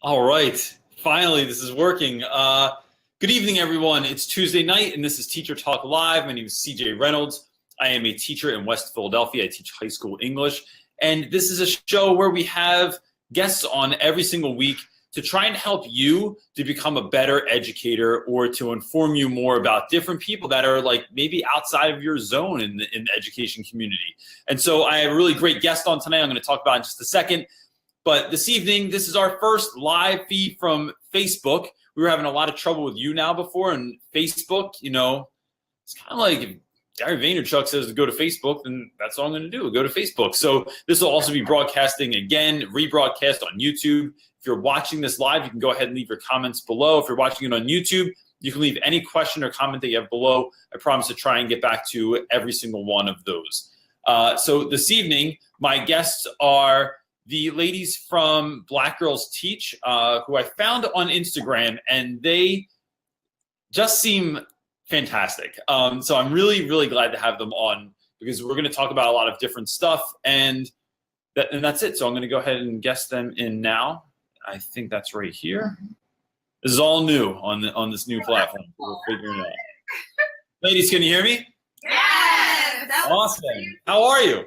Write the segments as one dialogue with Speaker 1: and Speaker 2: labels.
Speaker 1: All right. Finally, this is working. Good evening, everyone. It's Tuesday night, and this is Teacher Talk Live. My name is CJ Reynolds. I am a teacher in West Philadelphia. I teach high school English. And this is a show where we have guests on every single week to try and help you to become a better educator or to inform you more about different people that are like maybe outside of your zone in the education community. And so I have a really great guest on tonight I'm going to talk about in just a second. But this evening, this is our first live feed from Facebook. We were having a lot of trouble with YouNow before, and Facebook, it's kind of like if Gary Vaynerchuk says to go to Facebook, then that's all I'm going to do, go to Facebook. So this will also be broadcasting again, rebroadcast on YouTube. If you're watching this live, you can go ahead and leave your comments below. If you're watching it on YouTube, you can leave any question or comment that you have below. I promise to try and get back to every single one of those. So this evening, my guests are the ladies from Black Girls Teach, who I found on Instagram, and they just seem fantastic. So I'm really, really glad to have them on because we're going to talk about a lot of different stuff, and that's it. So I'm going to go ahead and guest them in now. I think that's right here. This is all new on this new platform. We're figuring it out. Ladies, can you hear me?
Speaker 2: Yes.
Speaker 1: Awesome. How are you?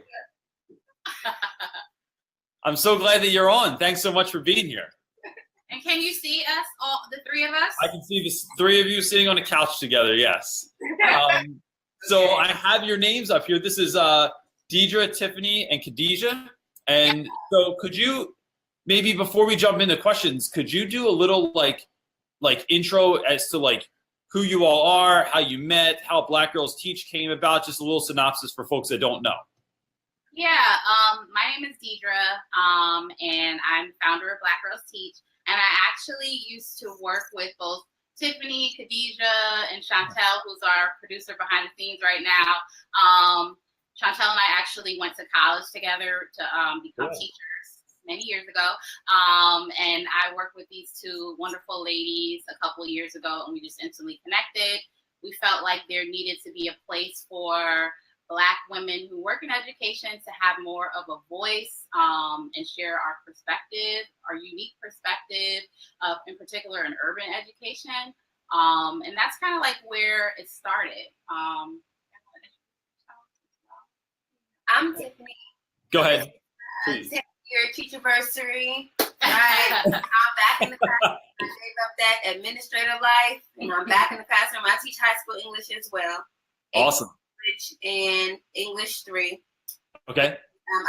Speaker 1: I'm so glad that you're on. Thanks so much for being here.
Speaker 2: And can you see us, all the three of us?
Speaker 1: I can see the three of you sitting on a couch together, yes. So I have your names up here. This is Deidre, Tiffany, and Khadijah. And so could you, maybe before we jump into questions, could you do a little like intro as to like who you all are, how you met, how Black Girls Teach came about, just a little synopsis for folks that don't know.
Speaker 2: Yeah, my name is Deidre, and I'm founder of Black Girls Teach. And I actually used to work with both Tiffany, Khadijah, and Chantel, who's our producer behind the scenes right now. Chantel and I actually went to college together to become teachers many years ago. And I worked with these two wonderful ladies a couple of years ago, and we just instantly connected. We felt like there needed to be a place for Black women who work in education to have more of a voice and share our perspective, our unique perspective, in particular in urban education. And that's kind of like where it started. I'm Tiffany.
Speaker 1: Go ahead, please.
Speaker 3: Your teacherversary. Right. I'm back in the classroom. I gave up that administrative life, and I'm back in the classroom. I teach high school English as well.
Speaker 1: Awesome.
Speaker 3: And English 3.
Speaker 1: Okay.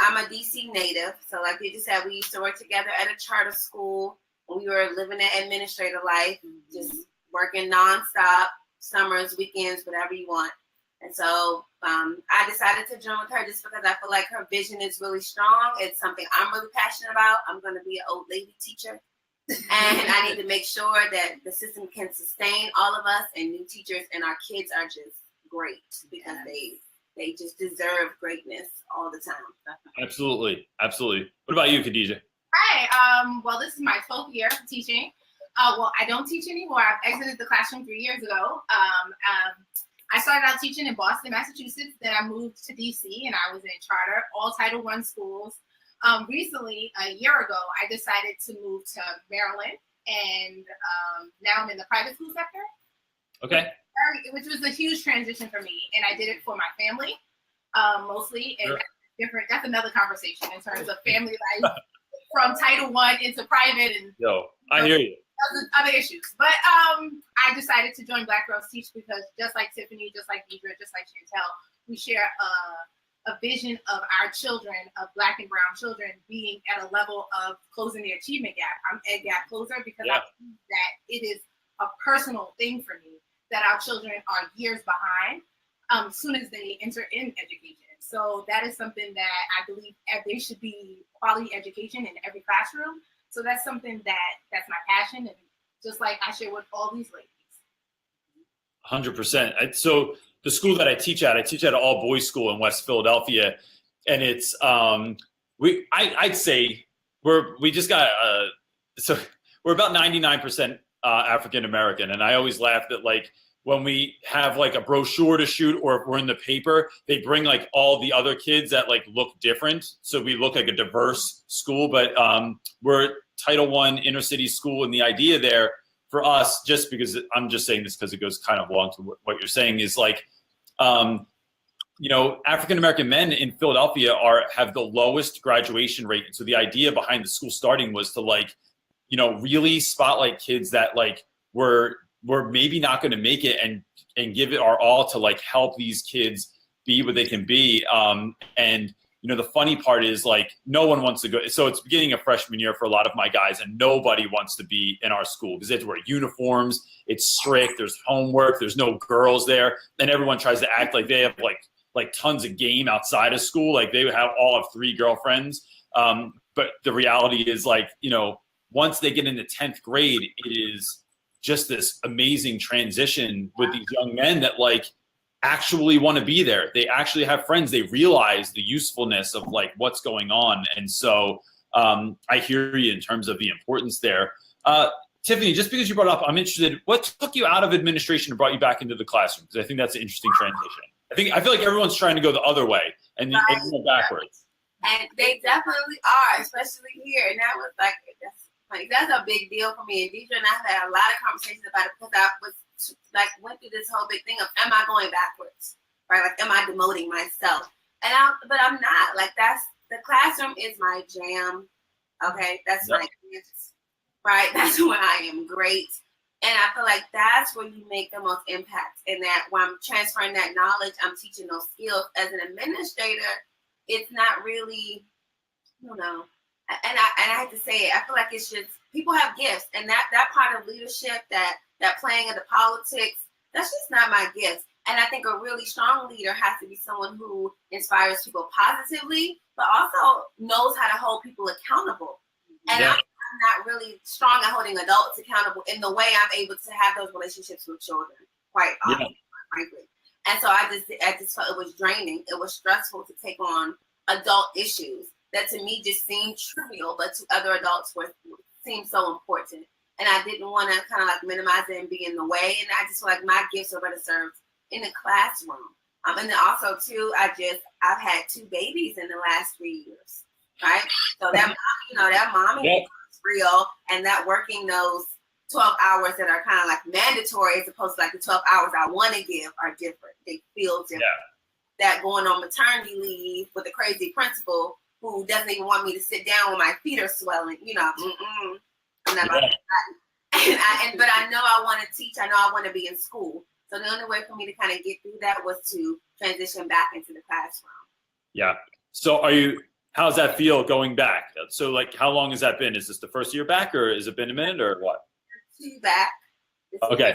Speaker 3: I'm a DC native, so like you just said, we used to work together at a charter school. We were living that administrative life, just working nonstop, summers, weekends, whatever you want. And so I decided to join with her just because I feel like her vision is really strong. It's something I'm really passionate about. I'm going to be an old lady teacher, and I need to make sure that the system can sustain all of us and new teachers, and our kids are just great because they just deserve greatness all the time.
Speaker 1: Absolutely. What about you, Khadijah?
Speaker 4: Hi. Well, this is my 12th year teaching. Well, I don't teach anymore. I've exited the classroom 3 years ago. I started out teaching in Boston, Massachusetts. Then I moved to DC, and I was in charter, all Title I schools. Recently, a year ago, I decided to move to Maryland, and now I'm in the private school sector.
Speaker 1: Okay.
Speaker 4: Which was a huge transition for me, and I did it for my family, mostly. And that's another conversation in terms of family life from Title I into private, and
Speaker 1: I hear you.
Speaker 4: Other issues. But I decided to join Black Girls Teach because just like Tiffany, just like Deidre, just like Chantel, we share a vision of our children, of Black and brown children, being at a level of closing the achievement gap. I'm a gap closer because I believe that it is a personal thing for me that our children are years behind as soon as they enter in education. So that is something that I believe there should be quality education in every classroom. So that's something that's my passion, and just like I share with all these ladies.
Speaker 1: 100%. So the school that I teach at an all boys school in West Philadelphia, and it's I'd say we're about 99% African American, and I always laugh that like when we have like a brochure to shoot, or if we're in the paper, they bring like all the other kids that like look different. So we look like a diverse school, but we're Title I inner city school. And the idea there for us, just because I'm just saying this because it goes kind of along to what you're saying, is like, African-American men in Philadelphia have the lowest graduation rate. And so the idea behind the school starting was to like, really spotlight kids that like were maybe not going to make it, and give it our all to like help these kids be what they can be. And the funny part is like no one wants to go. So it's beginning of freshman year for a lot of my guys, and nobody wants to be in our school because they have to wear uniforms. It's strict. There's homework. There's no girls there, and everyone tries to act like they have like tons of game outside of school. Like they would all have 3 girlfriends. But the reality is like, once they get into 10th grade, it is just this amazing transition with these young men that like actually want to be there. They actually have friends. They realize the usefulness of like what's going on. And so I hear you in terms of the importance there. Tiffany, just because you brought it up, I'm interested, what took you out of administration and brought you back into the classroom? Because I think that's an interesting transition. I feel like everyone's trying to go the other way and go backwards.
Speaker 3: And they definitely are, especially here. And that was like, that's a big deal for me. And Deidre and I have had a lot of conversations about it, because I was like went through this whole big thing of, am I going backwards? Right? Like, am I demoting myself? But I'm not. Like, the classroom is my jam. Okay, that's my gift. Right? That's where I am great. And I feel like that's where you make the most impact. And that when I'm transferring that knowledge, I'm teaching those skills. As an administrator, it's not really, and I have to say it, I feel like it's just, people have gifts, and that part of leadership, that playing of the politics, that's just not my gift. And I think a really strong leader has to be someone who inspires people positively, but also knows how to hold people accountable. And I'm not really strong at holding adults accountable in the way I'm able to have those relationships with children, quite often, frankly. And so I just felt it was draining. It was stressful to take on adult issues that to me just seemed trivial, but to other adults seemed so important. And I didn't want to kind of like minimize it and be in the way. And I just feel like my gifts are better served in the classroom. And then also too, I've had 2 babies in the last 3 years, right? So that mommy is real, and that working those 12 hours that are kind of like mandatory as opposed to like the 12 hours I want to give are different. They feel different. That going on maternity leave with a crazy principal who doesn't even want me to sit down when my feet are swelling, I'm not about that. But I know I want to teach. I know I want to be in school. So the only way for me to kind of get through that was to transition back into the classroom. Yeah.
Speaker 1: So how's that feel going back? So like, how long has that been? Is this the first year back, or has it been a minute, or what?
Speaker 3: 2 back.
Speaker 1: Okay.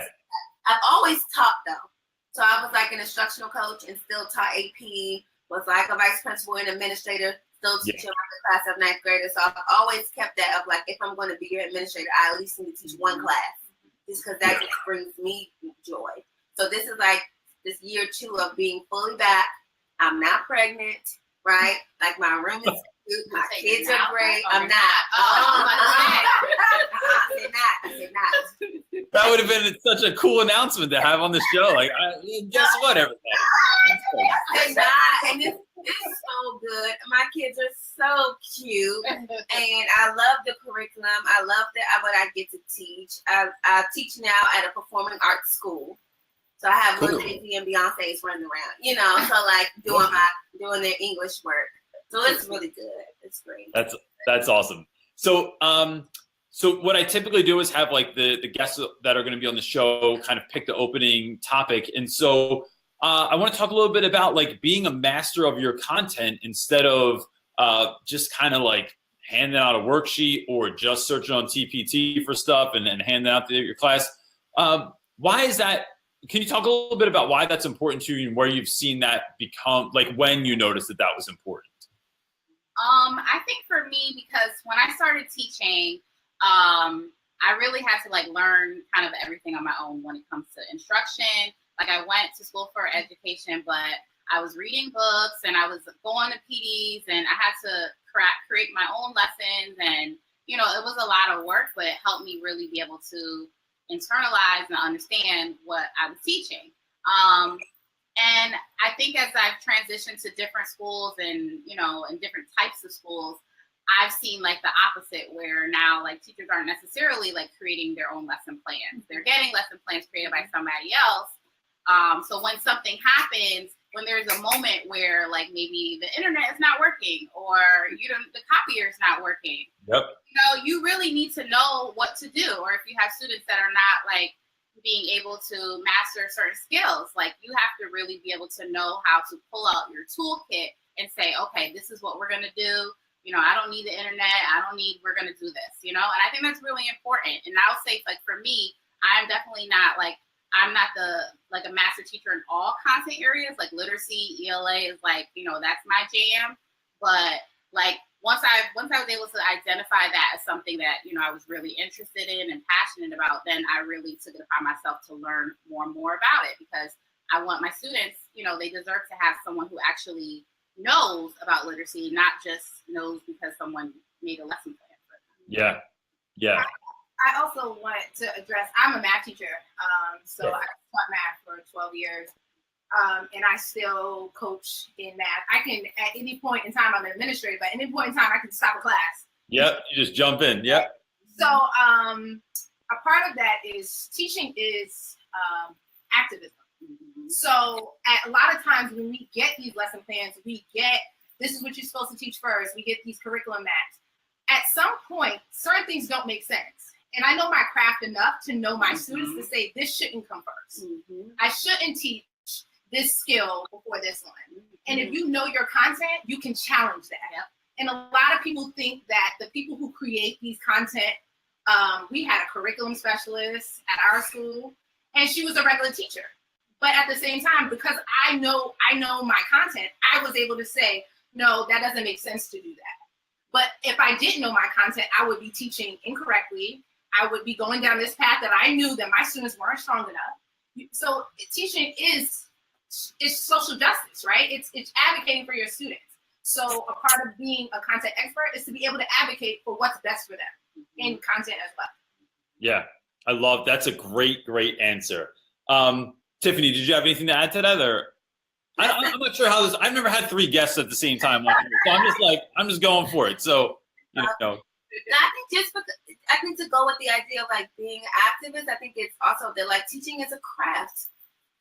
Speaker 3: I've always taught though. So I was like an instructional coach and still taught AP, was like a vice principal and administrator, still teaching the class of 9th graders. So I've always kept that of like, if I'm going to be your administrator, I at least need to teach one class, just because that just brings me joy. So this is like this year 2 of being fully back. I'm not pregnant, right? Like my room is cute, my kids are great. I'm not. I said not.
Speaker 1: That would have been such a cool announcement to have on the show. Like, guess what, everything.
Speaker 3: I said not, and it's so good. My kids are so cute, and I love the curriculum. I love what I get to teach. I teach now at a performing arts school. So I have little Jay-Z and Beyonce's running around, so like doing their English work. So it's really good. It's great.
Speaker 1: That's awesome. So so what I typically do is have like the guests that are going to be on the show kind of pick the opening topic. And so I want to talk a little bit about like being a master of your content instead of just kind of like handing out a worksheet or just searching on TPT for stuff and then handing out to your class. Why is that? Can you talk a little bit about why that's important to you and where you've seen that become, like when you noticed that was important?
Speaker 2: I think for me, because when I started teaching, I really had to like learn kind of everything on my own when it comes to instruction. Like I went to school for education, but I was reading books and I was going to PDs and I had to create my own lessons. And, it was a lot of work, but it helped me really be able to internalize and understand what I was teaching. And I think as I've transitioned to different schools and, in different types of schools, I've seen like the opposite, where now like teachers aren't necessarily like creating their own lesson plans. They're getting lesson plans created by somebody else. So when something happens, when there's a moment where like maybe the internet is not working or the copier is not working,
Speaker 1: Yep.
Speaker 2: You really need to know what to do. Or if you have students that are not like being able to master certain skills, like you have to really be able to know how to pull out your toolkit and say, okay, this is what we're going to do. I don't need the internet. We're going to do this, and I think that's really important. And I'll say, like, for me, I'm definitely not like, I'm not a master teacher in all content areas, like literacy, ELA is like, that's my jam. But like, once I was able to identify that as something that, I was really interested in and passionate about, then I really took it upon myself to learn more and more about it, because I want my students, they deserve to have someone who actually knows about literacy, not just knows because someone made a lesson plan for them.
Speaker 1: Yeah.
Speaker 4: I also want to address, I'm a math teacher, so
Speaker 1: Yeah.
Speaker 4: I taught math for 12 years, and I still coach in math. I can, at any point in time, I'm an administrator, but at any point in time, I can stop a class.
Speaker 1: Yep. You just jump in. Yep.
Speaker 4: So a part of that is teaching is activism. So a lot of times when we get these lesson plans, this is what you're supposed to teach first. We get these curriculum maps. At some point, certain things don't make sense. And I know my craft enough to know my students to say, this shouldn't come first. I shouldn't teach this skill before this one. And if you know your content, you can challenge that. And a lot of people think that the people who create these content, we had a curriculum specialist at our school, and she was a regular teacher. But at the same time, because I know my content, I was able to say, no, that doesn't make sense to do that. But if I didn't know my content, I would be teaching incorrectly. I would be going down this path that I knew that my students weren't strong enough. So teaching is social justice, right? It's advocating for your students. So a part of being a content expert is to be able to advocate for what's best for them in content as well.
Speaker 1: Yeah, I love, that's a great answer. Tiffany, did you have anything to add to that? Or I'm not sure how this, I've never had 3 guests at the same time. So I'm just going for it. So,
Speaker 3: I think to go with the idea of like being an activist, I think it's also that like teaching is a craft.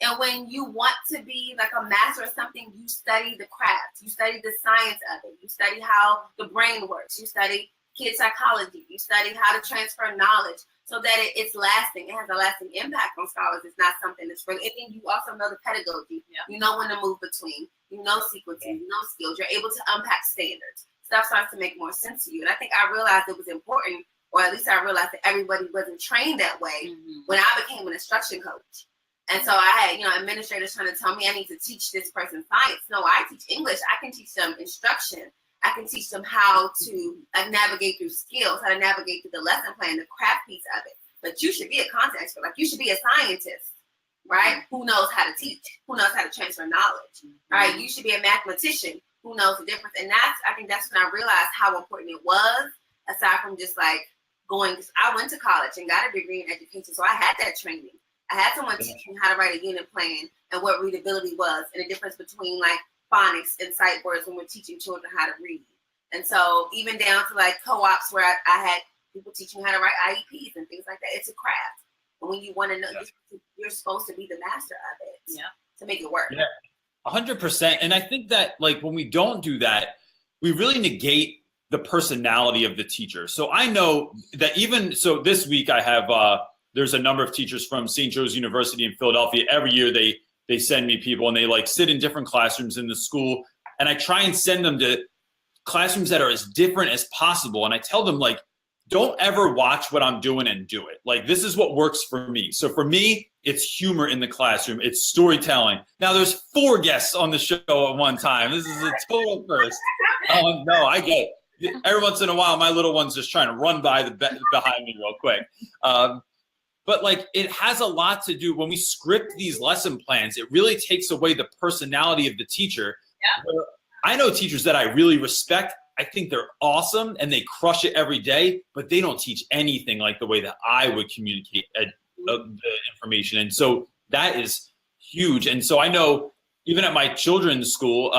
Speaker 3: And when you want to be like a master of something, you study the craft, you study the science of it, you study how the brain works, you study kid psychology, you study how to transfer knowledge so that it's lasting. It has a lasting impact on scholars. It's not something that's really, and then you also know the pedagogy. Yeah. You know when to move between, you know sequencing, you know skills, you're able to unpack standards. Stuff starts to make more sense to you. And I think I realized it was important, or at least I realized that everybody wasn't trained that way when I became an instruction coach. And so I had, administrators trying to tell me I need to teach this person science. No, I teach English. I can teach them instruction. I can teach them how to navigate through skills, how to navigate through the lesson plan, the craft piece of it. But you should be a content expert. Like you should be a scientist, right? Who knows how to teach, who knows how to transfer knowledge, right? You should be a mathematician who knows the difference. And I think that's when I realized how important it was, aside from just like going, I went to college and got a degree in education. So I had that training. I had someone teach me how to write a unit plan and what readability was and the difference between like phonics and sight words when we're teaching children how to read. And so even down to like co-ops where I had people teaching how to write IEPs and things like that. It's a craft. And when you want to know, you're supposed to be the master of it to make it work.
Speaker 1: Yeah, 100%. And I think that like when we don't do that, we really negate the personality of the teacher. So I know that so this week I have, there's a number of teachers from St. Joe's University in Philadelphia. Every year they send me people and they like sit in different classrooms in the school. And I try and send them to classrooms that are as different as possible. And I tell them like, don't ever watch what I'm doing and do it. Like, this is what works for me. So for me, it's humor in the classroom. It's storytelling. Now there's 4 guests on the show at one time. This is a total first. No, I get it. Every once in a while, my little one's just trying to run behind me real quick. But like, it has a lot to do when we script these lesson plans, it really takes away the personality of the teacher. Yeah. I know teachers that I really respect. I think they're awesome and they crush it every day, but they don't teach anything like the way that I would communicate the information. And so that is huge. And so I know even at my children's school,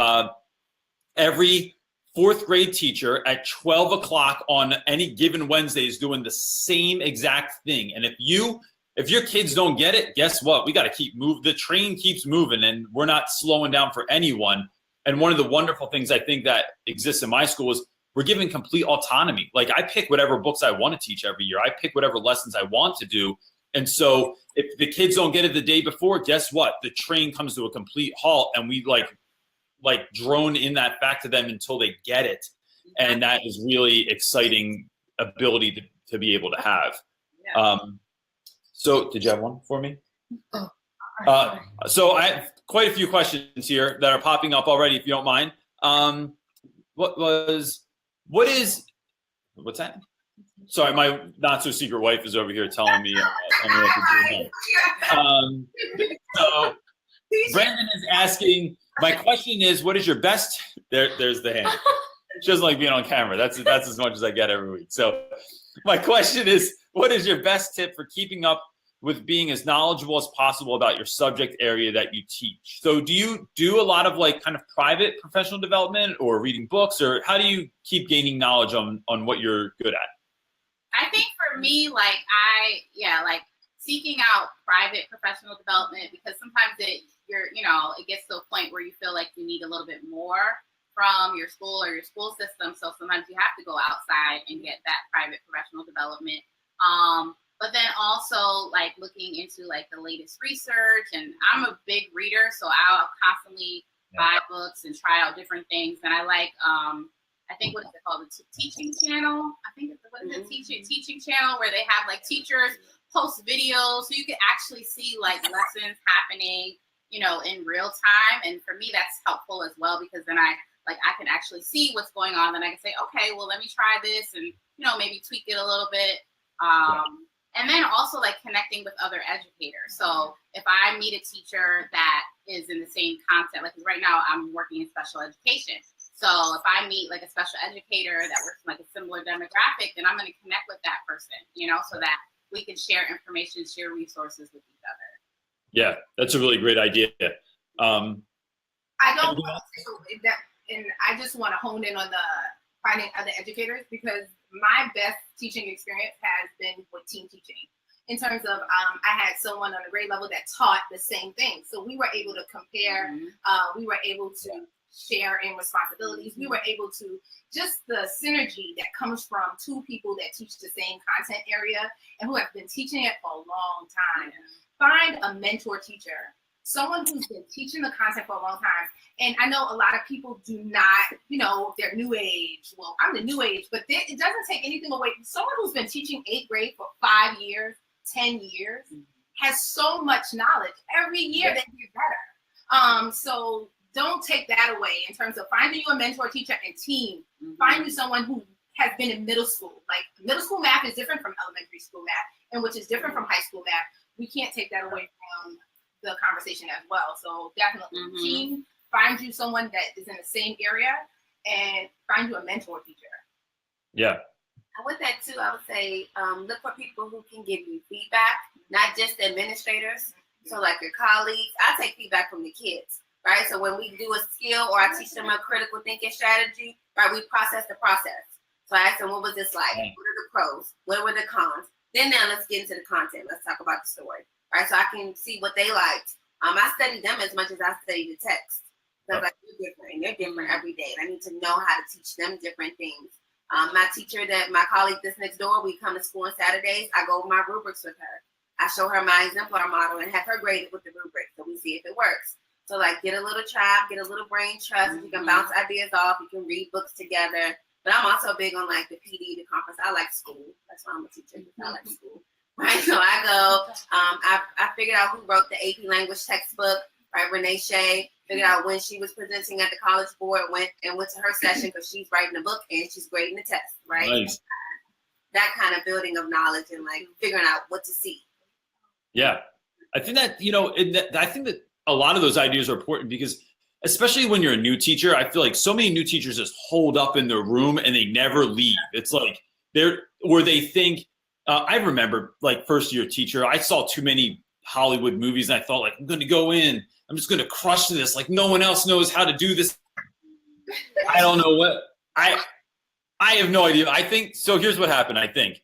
Speaker 1: every fourth grade teacher at 12 o'clock on any given Wednesday is doing the same exact thing. And if your kids don't get it, guess what? We got to keep moving. The train keeps moving and we're not slowing down for anyone. And one of the wonderful things I think that exists in my school is we're given complete autonomy. Like I pick whatever books I want to teach every year. I pick whatever lessons I want to do. And so if the kids don't get it the day before, guess what? The train comes to a complete halt and we like drone in that back to them until they get it. And that is really exciting ability to be able to have.
Speaker 2: Yeah.
Speaker 1: So did you have one for me? So I have quite a few questions here that are popping up already, if you don't mind. What's that? Sorry, my not so secret wife is over here telling me what to do. So Brandon is asking, my question is, what is your best, there's the hand. She doesn't like being on camera. That's as much as I get every week. So my question is, what is your best tip for keeping up with being as knowledgeable as possible about your subject area that you teach? So do you do a lot of like kind of private professional development or reading books, or how do you keep gaining knowledge on what you're good at?
Speaker 2: I think for me, like seeking out private professional development, because sometimes it gets to a point where you feel like you need a little bit more from your school or your school system. So sometimes you have to go outside and get that private professional development. But then also like looking into like the latest research, and I'm a big reader, so I'll constantly buy books and try out different things. And I like, I think what is it called? The teaching channel. I think it's teaching channel, where they have like teachers post videos, so you can actually see like lessons happening, in real time. And for me, that's helpful as well, because then I can actually see what's going on. Then I can say, okay, well, let me try this and, maybe tweak it a little bit. And then also like connecting with other educators. So if I meet a teacher that is in the same content, like right now I'm working in special education. So if I meet like a special educator that works in like a similar demographic, then I'm going to connect with that person, so that we can share information, share resources with each other.
Speaker 1: Yeah, that's a really great idea.
Speaker 4: I don't that, and I just want to hone in on the finding other educators, because my best teaching experience has been with team teaching. In terms of, I had someone on a grade level that taught the same thing. So we were able to compare, we were able to share in responsibilities. We were able to, just the synergy that comes from two people that teach the same content area and who have been teaching it for a long time. Find a mentor teacher, someone who's been teaching the content for a long time. And I know a lot of people do not, they're new age. Well, I'm the new age, but it doesn't take anything away. Someone who's been teaching 8th grade for 5 years, 10 years, has so much knowledge. Every year they get better. So don't take that away in terms of finding you a mentor teacher and team. Find you someone who has been in middle school. Like middle school math is different from elementary school math, and which is different from high school math. We can't take that away from the conversation as well. So definitely team, find you someone that is in the same area, and find you a mentor teacher.
Speaker 1: Yeah.
Speaker 3: And with that too, I would say look for people who can give you feedback, not just the administrators. So like your colleagues. I take feedback from the kids, right? So when we do a skill or I teach them a critical thinking strategy, right, we process the process. So I ask them, what was this like? What are the pros? What were the cons? Then now let's get into the content. Let's talk about the story, right? So I can see what they liked. I study them as much as I study the text. Because like, they're different, and they're different every day. And I need to know how to teach them different things. My colleague that's next door, we come to school on Saturdays. I go over my rubrics with her. I show her my exemplar model and have her graded with the rubric, so we see if it works. So like, get a little tribe, get a little brain trust. You can bounce ideas off. You can read books together. But I'm also big on like the PD, the conference. I like school. That's why I'm a teacher. I like school, right? So I go. I figured out who wrote the AP language textbook, right? Renee Shea. Figured out when she was presenting at the College Board, went to her session because she's writing a book and she's grading the test, right?
Speaker 1: Nice.
Speaker 3: That kind of building of knowledge and like figuring out what to see.
Speaker 1: Yeah, I think that, I think that a lot of those ideas are important, because especially when you're a new teacher, I feel like so many new teachers just hold up in their room and they never leave. It's like they think, I remember like first year teacher, I saw too many Hollywood movies and I thought like, I'm going to go in, I'm just going to crush this. Like no one else knows how to do this. I don't know what I have no idea. I think, so here's what happened. I think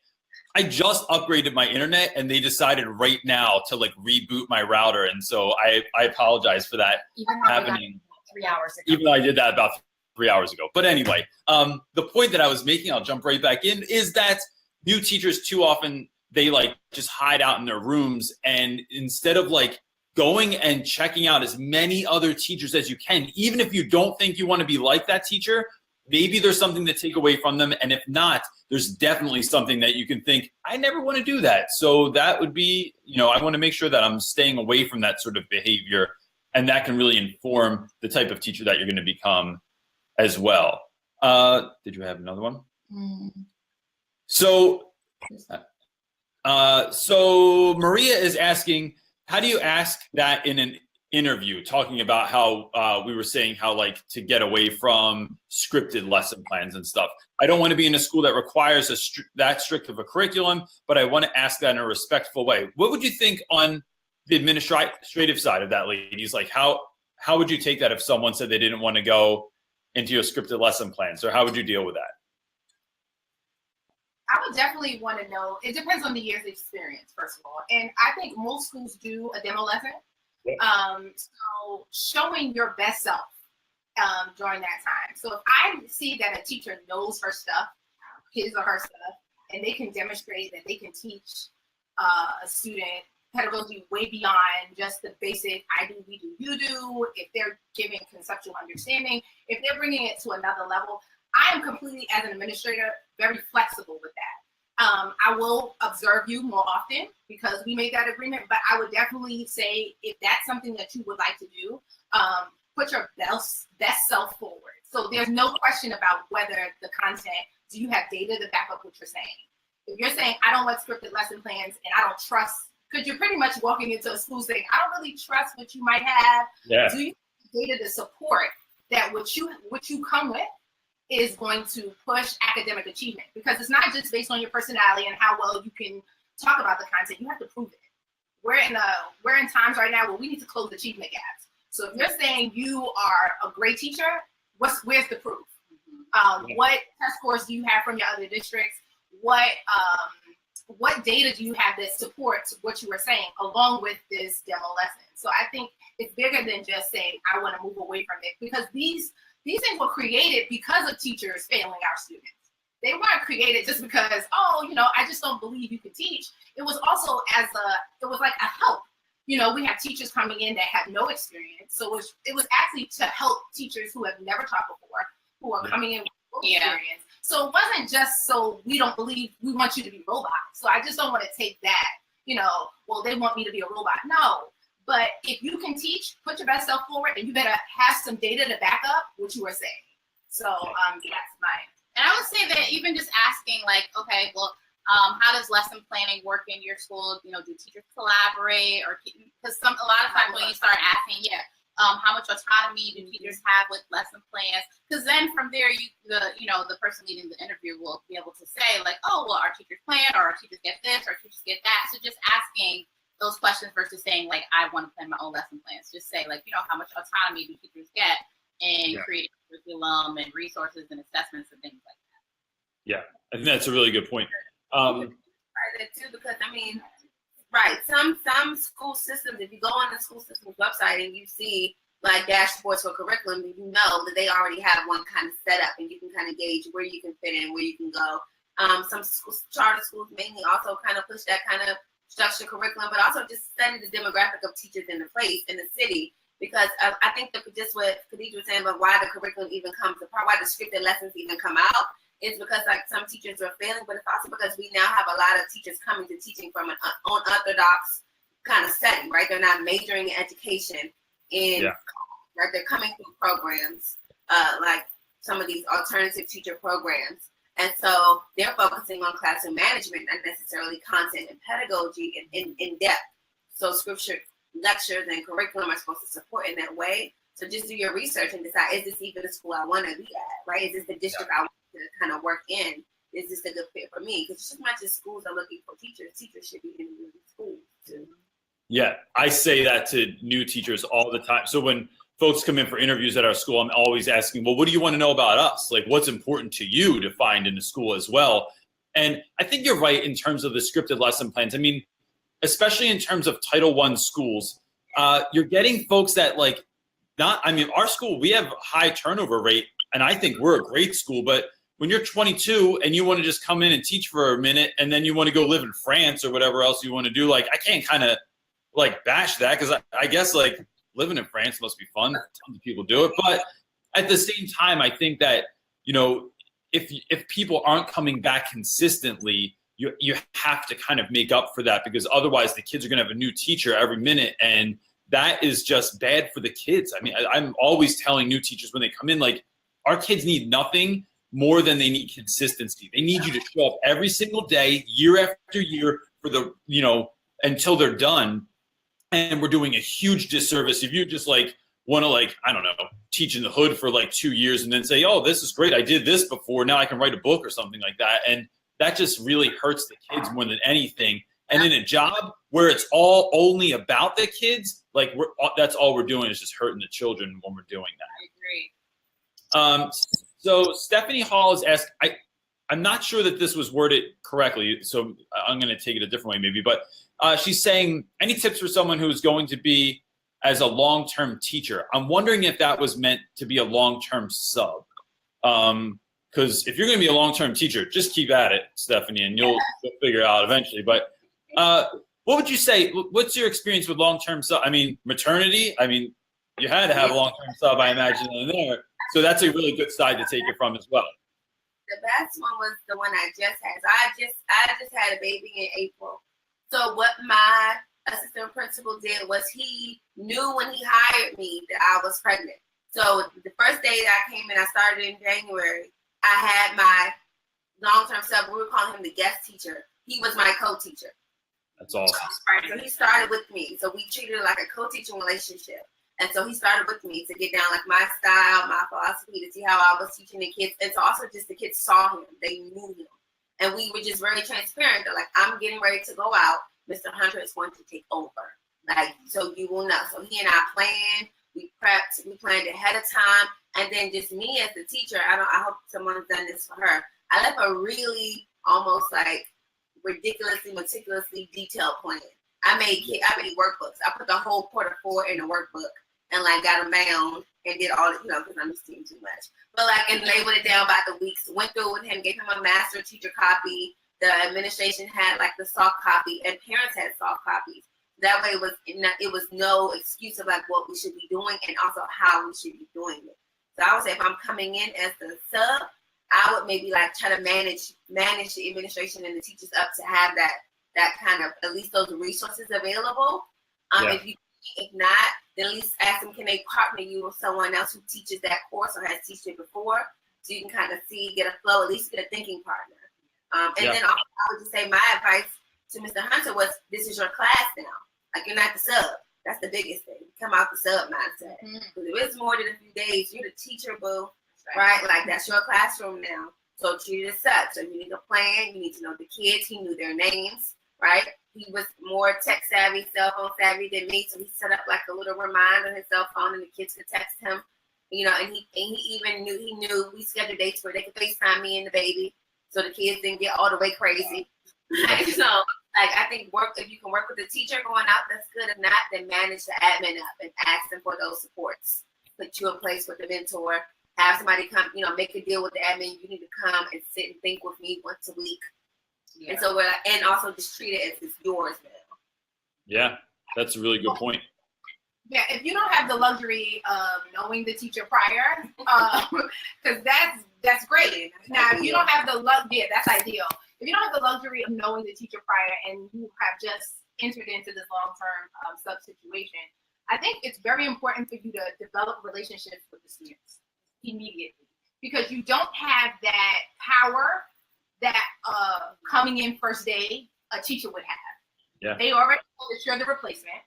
Speaker 1: I just upgraded my internet and they decided right now to like reboot my router. And so I apologize for that happening.
Speaker 5: 3 hours ago.
Speaker 1: Even though I did that about 3 hours ago. But anyway, the point that I was making, I'll jump right back in, is that new teachers too often, they like just hide out in their rooms. And instead of like going and checking out as many other teachers as you can, even if you don't think you want to be like that teacher, maybe there's something to take away from them. And if not, there's definitely something that you can think, I never want to do that. So that would be, I want to make sure that I'm staying away from that sort of behavior. And that can really inform the type of teacher that you're going to become as well. Did you have another one? So Maria is asking, how do you ask that in an interview, talking about how we were saying how like to get away from scripted lesson plans and stuff. I don't want to be in a school that requires that strict of a curriculum, but I want to ask that in a respectful way. What would you think on the administrative side of that, ladies? Like how would you take that if someone said they didn't want to go into your scripted lesson plans, or how would you deal with that?
Speaker 4: I would definitely want to know. It depends on the year's experience, first of all. And I think most schools do a demo lesson. So showing your best self during that time. So if I see that a teacher knows her stuff, his or her stuff, and they can demonstrate that they can teach a student pedagogy way beyond just the basic I do, we do, you do, if they're giving conceptual understanding, if they're bringing it to another level, I am completely, as an administrator, very flexible with that. I will observe you more often because we made that agreement, but I would definitely say if that's something that you would like to do, put your best self forward. So there's no question about whether the content, do you have data to back up what you're saying? If you're saying, I don't want scripted lesson plans and I don't trust, because you're pretty much walking into a school saying, I don't really trust what you might have.
Speaker 1: Yeah.
Speaker 4: Do you have data to support that what you come with is going to push academic achievement? Because it's not just based on your personality and how well you can talk about the content. You have to prove it. We're in times right now where we need to close achievement gaps. So if you're saying you are a great teacher, where's the proof? What test scores do you have from your other districts? What data do you have that supports what you were saying along with this demo lesson? So I think it's bigger than just saying, I want to move away from it, because these things were created because of teachers failing our students. They weren't created just because, I just don't believe you can teach. It was also it was like a help. We have teachers coming in that have no experience. So it was actually to help teachers who have never taught before, who are coming in with no experience. So it wasn't just so we don't believe, we want you to be robots. So I just don't want to take that, they want me to be a robot. No. But if you can teach, put your best self forward, and you better have some data to back up what you are saying. So that's mine.
Speaker 2: And I would say that even just asking, like, okay, well, how does lesson planning work in your school? Do teachers collaborate? Or because a lot of times when you start asking, how much autonomy do teachers have with lesson plans? Because then from there, the person leading the interview will be able to say, like, oh, well, our teachers plan, or our teachers get this, or our teachers get that. So just asking those questions versus saying, like, I want to plan my own lesson plans. Just say, like, how much autonomy do teachers get in creating curriculum and resources and assessments and things like that.
Speaker 1: Yeah, I think that's a really good point.
Speaker 3: Too, because some school systems, if you go on the school system's website and you see like dashboards for curriculum, you know that they already have one kind of set up, and you can kind of gauge where you can fit in, where you can go. Some schools, charter schools mainly, also kind of push that kind of structured curriculum, but also just study the demographic of teachers in the place, in the city. Because I think that just what Khadija was saying about why the curriculum even comes apart, why the scripted lessons even come out, is because like some teachers are failing, but it's also because we now have a lot of teachers coming to teaching from an unorthodox kind of setting, right? They're not majoring in education right? They're coming through programs like some of these alternative teacher programs. And so they're focusing on classroom management, not necessarily content and pedagogy in depth. So scripture, lectures, and curriculum are supposed to support in that way. So just do your research and decide, is this even the school I want to be at, right? Is this the district I want to kind of work in? is this a good fit for me? Because just as much as schools are looking for teachers, teachers should be interviewing schools too.
Speaker 1: Yeah, I say that to new teachers all the time. So when folks come in for interviews at our school, I'm always asking, well, what do you want to know about us? Like, what's important to you to find in the school as well? And I think you're right in terms of the scripted lesson plans. I mean, especially in terms of Title I schools, you're getting folks that our school, we have a high turnover rate, and I think we're a great school, but when you're 22 and you want to just come in and teach for a minute and then you want to go live in France or whatever else you want to do, like, I can't kind of bash that, because I guess living in France must be fun. Tons of people do it. But at the same time, I think that, if people aren't coming back consistently, you have to kind of make up for that, because otherwise the kids are going to have a new teacher every minute. And that is just bad for the kids. I mean, I'm always telling new teachers when they come in, our kids need nothing more than they need consistency. They need you to show up every single day, year after year, for until they're done. And we're doing a huge disservice if you just want to I don't know, teach in the hood for 2 years and then say, oh, this is great, I did this before, now I can write a book or something like that. And that just really hurts the kids more than anything. And in a job where it's all only about the kids, that's all we're doing is just hurting the children when we're doing that.
Speaker 2: I agree.
Speaker 1: So Stephanie Hall has asked, I'm not sure that this was worded correctly, so I'm going to take it a different way maybe, but she's saying, any tips for someone who's going to be as a long-term teacher? I'm wondering if that was meant to be a long-term sub. Because if you're going to be a long-term teacher, just keep at it, Stephanie, and you'll figure it out eventually. But what would you say? What's your experience with long-term sub? I mean, maternity? I mean, you had to have a long-term sub, I imagine, in there. So that's a really good side to take it from as well.
Speaker 3: The best one was the one I just had. So I just had a baby in April. So what my assistant principal did was he knew when he hired me that I was pregnant. So the first day that I came in, I started in January, I had my long-term sub, we were calling him the guest teacher. He was my co-teacher.
Speaker 1: That's awesome.
Speaker 3: So he started with me. So we treated it like a co-teaching relationship. And so he started with me to get down my style, my philosophy, to see how I was teaching the kids. And so also just the kids saw him, they knew him. And we were just very transparent. They're I'm getting ready to go out. Mr. Hunter is going to take over. So you will know. So he and I planned, we prepped, we planned ahead of time. And then just me as the teacher, I hope someone's done this for her. I left a really almost ridiculously, meticulously detailed plan. I made workbooks. I put the whole quarter 4 in a workbook and got them bound and did all because I'm just teaching too much. But and labeled it down by the weeks. Went through with him, gave him a master teacher copy. The administration had the soft copy, and parents had soft copies. That way, it was no excuse of what we should be doing, and also how we should be doing it. So I would say if I'm coming in as the sub, I would maybe try to manage the administration and the teachers up to have that kind of at least those resources available. If not, then at least ask them, can they partner you with someone else who teaches that course or has taught it before, so you can kind of get a flow, at least get a thinking partner. Then I would just say my advice to Mr. Hunter was, this is your class now. You're not the sub. That's the biggest thing. Come out the sub mindset. Because if it's more than a few days, you're the teacher, boo. Right? That's your classroom now. So treat it as such. So you need a plan. You need to know the kids. He knew their names, right? He was more tech savvy, cell phone savvy than me. So he set up a little reminder on his cell phone, and the kids could text him. And he even knew we scheduled dates where they could FaceTime me and the baby, so the kids didn't get all the way crazy. So I think if you can work with the teacher going out, that's good. If not, then manage the admin up and ask them for those supports. Put you in place with the mentor. Have somebody come, make a deal with the admin. You need to come and sit and think with me once a week. Yeah. And so and also just treat it as it's yours now. Yeah,
Speaker 1: that's a really good point.
Speaker 4: Yeah, if you don't have the luxury of knowing the teacher prior, because that's great. Now, if you don't have the that's ideal. If you don't have the luxury of knowing the teacher prior and you have just entered into this long-term sub situation, I think it's very important for you to develop relationships with the students immediately, because you don't have that power that coming in first day a teacher would have.
Speaker 1: Yeah.
Speaker 4: They already know that you're the replacement.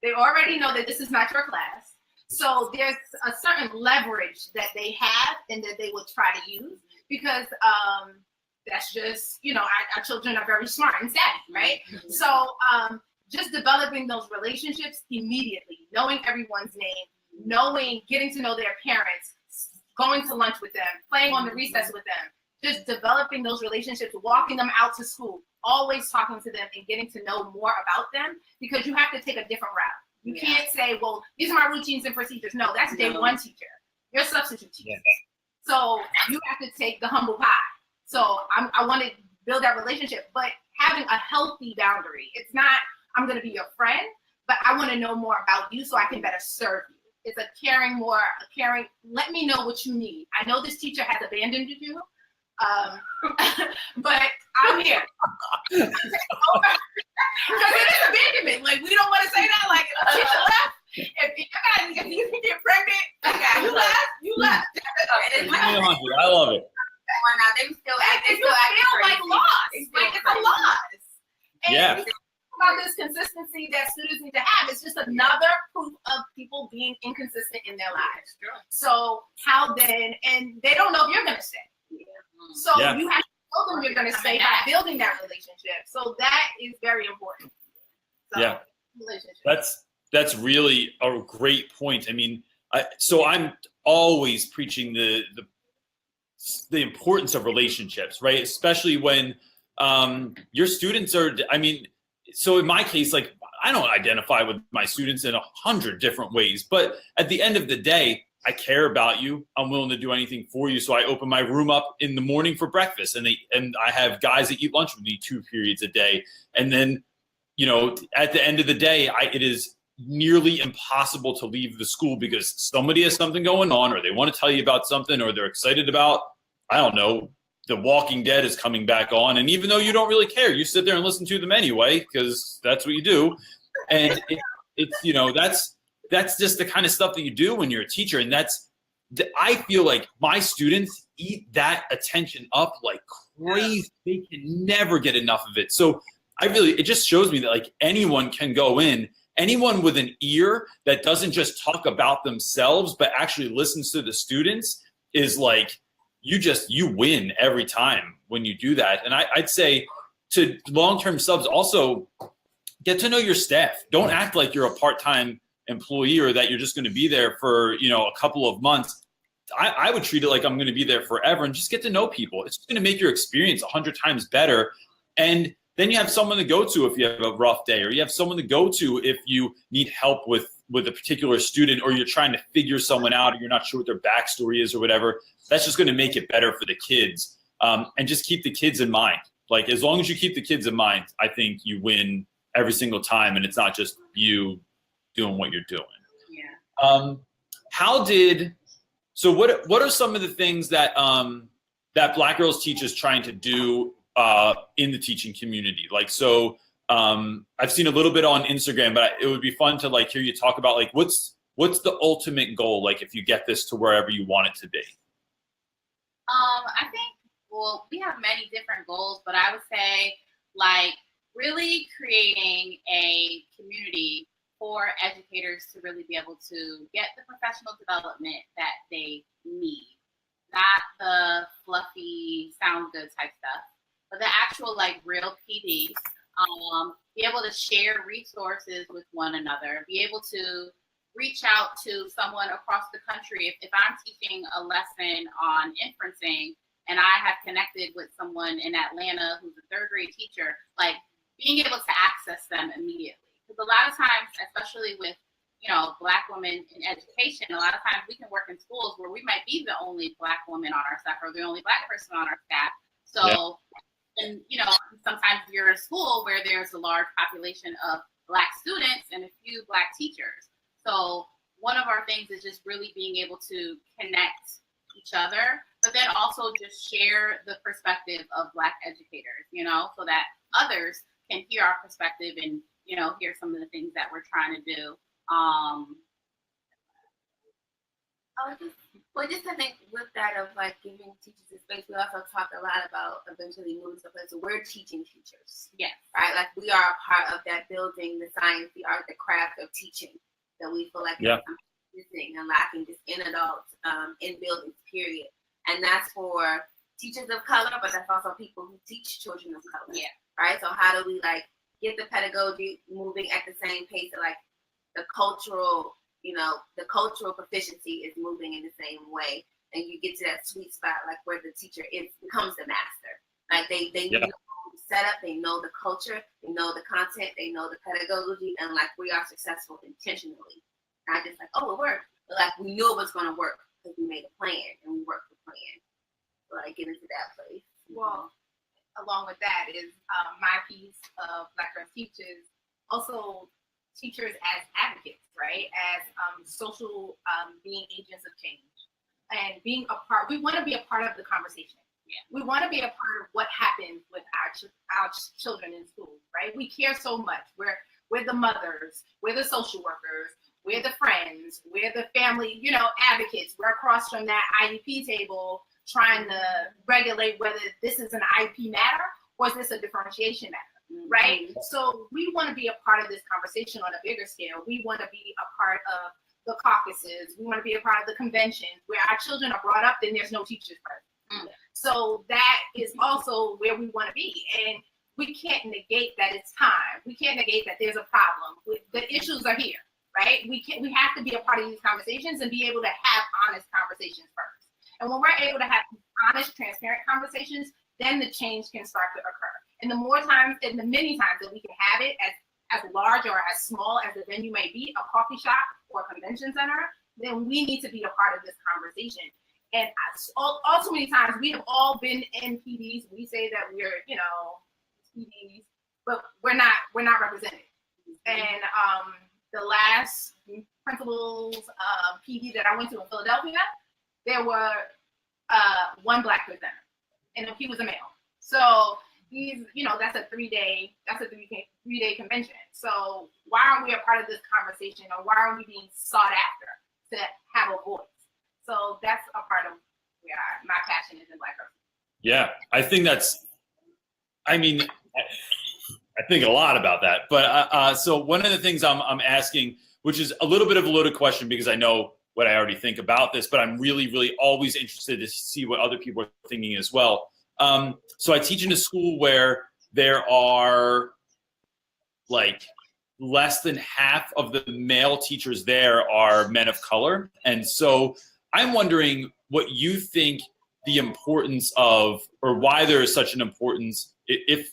Speaker 4: They already know that this is not your class. So there's a certain leverage that they have and that they will try to use, because that's just, our children are very smart and savvy, right? So just developing those relationships immediately, knowing everyone's name, getting to know their parents, going to lunch with them, playing on the recess with them, just developing those relationships, walking them out to school, always talking to them and getting to know more about them, because you have to take a different route. You can't say, well, these are my routines and procedures. No, that's day one teacher. You're a substitute teacher. So you have to take the humble pie. So I want to build that relationship, but having a healthy boundary. It's not, I'm going to be your friend, but I want to know more about you so I can better serve you. It's a caring, let me know what you need. I know this teacher has abandoned you, but I'm here. Because it is abandonment. Like, we don't want to say that. Like, if the teacher left, if you get pregnant, you left.
Speaker 1: I love it.
Speaker 3: They still
Speaker 4: It feel like loss. Like, it's a loss. And about this consistency that students need to have, it's just another proof of people being inconsistent in their lives. So how then, and they don't know if you're going to stay. So you have to tell them you're going to stay by building that relationship. So that is very important. So,
Speaker 1: that's really a great point. I mean, so I'm always preaching the importance of relationships, right? Especially when your students are, I mean, so in my case, like, I don't identify with my students in 100 different ways, but at the end of the day, I care about you. I'm willing to do anything for you. So I open my room up in the morning for breakfast, and I have guys that eat lunch with me 2 periods a day. And then, at the end of the day, it is nearly impossible to leave the school because somebody has something going on, or they want to tell you about something, or they're excited about, I don't know, The Walking Dead is coming back on. And even though you don't really care, you sit there and listen to them anyway, because that's what you do. And it's, that's just the kind of stuff that you do when you're a teacher. And I feel like my students eat that attention up like crazy. They can never get enough of it. So it just shows me that, like, anyone can go in, anyone with an ear that doesn't just talk about themselves, but actually listens to the students, is like, you win every time when you do that. And I'd say to long-term subs, also get to know your staff. Don't act like you're a part-time employee or that you're just going to be there for, a couple of months. I would treat it like I'm going to be there forever, and just get to know people. It's going to make your experience 100 times better. And then you have someone to go to if you have a rough day, or you have someone to go to if you need help with a particular student, or you're trying to figure someone out, or you're not sure what their backstory is or whatever. That's just going to make it better for the kids. And just keep the kids in mind. Like, as long as you keep the kids in mind, I think you win every single time, and it's not just you doing what you're doing. So what are some of the things that that Black Girls Teach is trying to do in the teaching community? Like, so I've seen a little bit on Instagram, but it would be fun to, like, hear you talk about, like, what's the ultimate goal, like, if you get this to wherever you want it to be?
Speaker 2: I think, we have many different goals, but I would say, like, really creating a community for educators to really be able to get the professional development that they need. Not the fluffy, sound good type stuff, but the actual, like, real PDs. Be able to share resources with one another, be able to reach out to someone across the country. If I'm teaching a lesson on inferencing and I have connected with someone in Atlanta who's a 3rd grade teacher, like, being able to access them immediately. Because a lot of times, especially with, Black women in education, a lot of times we can work in schools where we might be the only Black woman on our staff or the only Black person on our staff. So, and, sometimes you're in a school where there's a large population of Black students and a few Black teachers. So one of our things is just really being able to connect each other, but then also just share the perspective of Black educators, so that others can hear our perspective and, hear some of the things that we're trying to do.
Speaker 3: Just I think with that of, like, giving teachers a space, we also talk a lot about eventually moving to a place where we're teaching teachers.
Speaker 2: Yes.
Speaker 3: Right? Like, we are a part of that building, the science, the art, the craft of teaching that we feel like is missing and lacking just in adults, in buildings, period. And that's for teachers of color, but that's also people who teach children of color.
Speaker 2: Yeah.
Speaker 3: Right. So how do we like get the pedagogy moving at the same pace that like the cultural proficiency is moving in the same way, and you get to that sweet spot like where the teacher becomes the master. Like they know the setup, they know the culture, they know the content, they know the pedagogy, and like we are successful intentionally. Not just like, oh, it worked, but like we knew it was going to work because we made a plan and we worked the plan. So like get into that place.
Speaker 4: Well, along with that is my piece of Black Girls Teachers, also teachers as advocates, right? As social being agents of change and being a part. We want to be a part of the conversation. Yeah. We want to be a part of what happens with our children in school, right? We care so much. We're the mothers, we're the social workers, we're the friends, we're the family, advocates. We're across from that IEP table trying to regulate whether this is an IEP matter or is this a differentiation matter. Right? So we want to be a part of this conversation on a bigger scale. We want to be a part of the caucuses. We want to be a part of the conventions where our children are brought up, then there's no teachers present. So that is also where we want to be. And we can't negate that it's time. We can't negate that there's a problem. The issues are here, right? We have to be a part of these conversations and be able to have honest conversations first. And when we're able to have honest, transparent conversations, then the change can start to occur. And the more times, and the many times that we can have it as large or as small as the venue may be, a coffee shop or a convention center, then we need to be a part of this conversation. And all too many times, we have all been in PDs. We say that we're, PDs, but we're not represented. And the last principal's PD that I went to in Philadelphia, there were one Black presenter, and he was a male. So he's, that's a three-day convention. So why aren't we a part of this conversation, or why are we being sought after to have a voice? So that's a part of where my passion is in Black Girls.
Speaker 1: Yeah, I think I think a lot about that. But so one of the things I'm asking, which is a little bit of a loaded question because I know what I already think about this, but I'm really, really always interested to see what other people are thinking as well. So I teach in a school where there are like less than half of the male teachers there are men of color. And so I'm wondering what you think the importance of, or why there is such an importance, if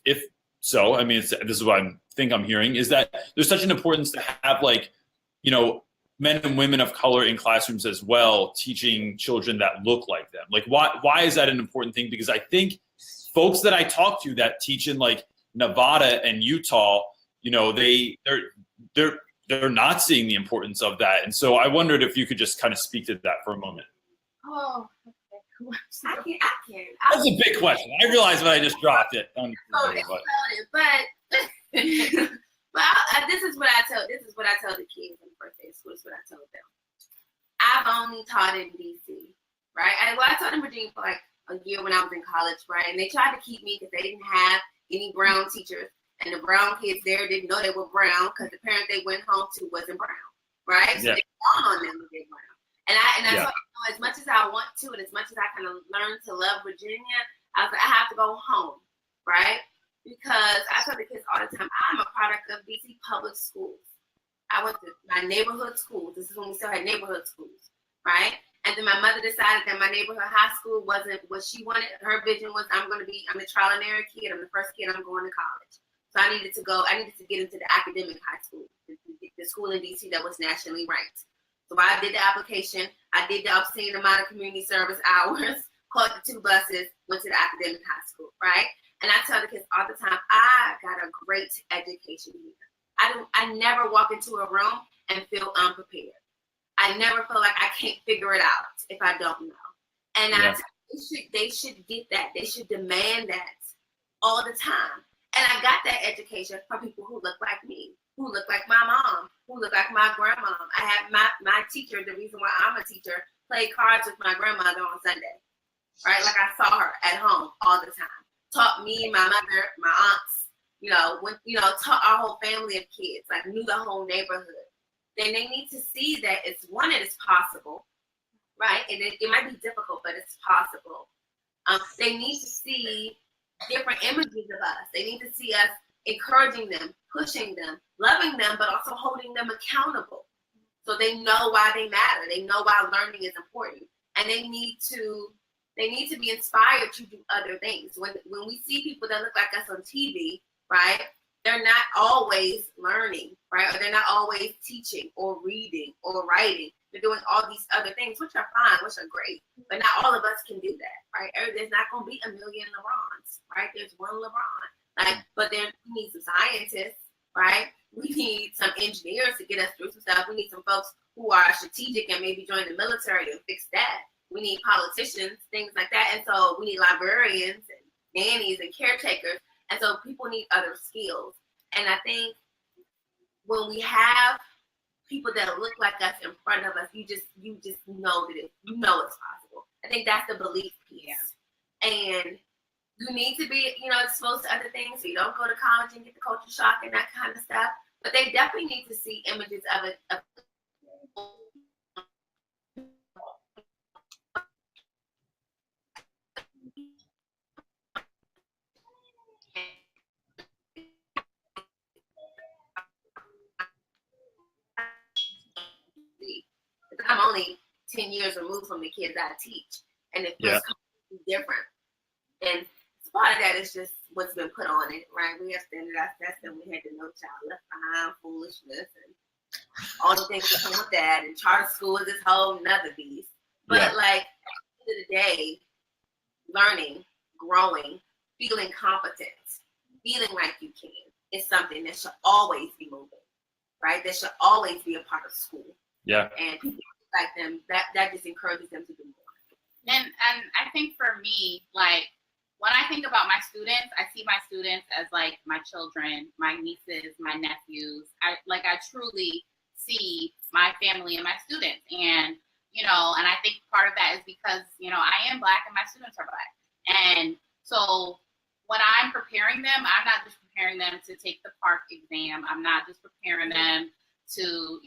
Speaker 1: so, I mean, this is what I think I'm hearing, is that there's such an importance to have men and women of color in classrooms as well, teaching children that look like them. Like, why is that an important thing? Because I think folks that I talk to that teach in like Nevada and Utah, they're not seeing the importance of that. And so I wondered if you could just kind of speak to that for a moment.
Speaker 4: Oh, okay.
Speaker 3: I can.
Speaker 1: That's a big question. I realize when I just dropped it.
Speaker 3: But this is what I tell the kids on the first day of school. This is what I told them. I've only taught in DC, right? I taught in Virginia for like a year when I was in college, right? And they tried to keep me because they didn't have any brown teachers, and the brown kids there didn't know they were brown because the parent they went home to wasn't brown, right? So they dawned on them that they're brown. And I thought, as much as I want to, and as much as I kind of learned to love Virginia, I was like, I have to go home, right? Because I tell the kids all the time, I'm a product of DC public schools. I went to my neighborhood schools. This is when we still had neighborhood schools, right? And then my mother decided that my neighborhood high school wasn't what she wanted. Her vision was, I'm the trial and error kid. I'm the first kid, I'm going to college. So I needed to get into the academic high school, the school in DC that was nationally ranked. So I did the application. I did the obscene amount of community service hours, caught the 2 buses, went to the academic high school, right? And I tell the kids all the time, I got a great education here. I never walk into a room and feel unprepared. I never feel like I can't figure it out if I don't know. And they should get that. They should demand that all the time. And I got that education from people who look like me, who look like my mom, who look like my grandma. I had my teacher, the reason why I'm a teacher, played cards with my grandmother on Sunday, right? Like I saw her at home all the time. Taught me, my mother, my aunts, taught our whole family of kids, like knew the whole neighborhood. Then they need to see that it is possible, right? And it might be difficult, but it's possible. They need to see different images of us. They need to see us encouraging them, pushing them, loving them, but also holding them accountable. So they know why they matter. They know why learning is important. And they need to be inspired to do other things. When we see people that look like us on TV, right, they're not always learning, right? Or they're not always teaching or reading or writing. They're doing all these other things, which are fine, which are great. But not all of us can do that, right? There's not going to be a million LeBrons, right? There's one LeBron. But we need some scientists, right? We need some engineers to get us through some stuff. We need some folks who are strategic and maybe join the military to fix that. We need politicians, things like that. And so we need librarians and nannies and caretakers. And so people need other skills. And I think when we have people that look like us in front of us, you just know that it's possible. I think that's the belief piece. Yeah. And you need to be, exposed to other things, so you don't go to college and get the culture shock and that kind of stuff. But they definitely need to see images of it. I'm only 10 years removed from the kids I teach, and it feels completely different. And part of that is just what's been put on it, right? We have standardized testing. We had the No Child Left Behind foolishness and all the things that come with that. And charter school is this whole nother beast. But at the end of the day, learning, growing, feeling competent, feeling like you can is something that should always be moving, right? That should always be a part of school. Yeah. And people like them, that just encourages them to do more.
Speaker 2: And I think for me, when I think about my students, I see my students as my children, my nieces, my nephews. I truly see my family and my students. And, and I think part of that is because, I am Black and my students are Black. And so when I'm preparing them, I'm not just preparing them to take the PARCC exam. I'm not just preparing them to,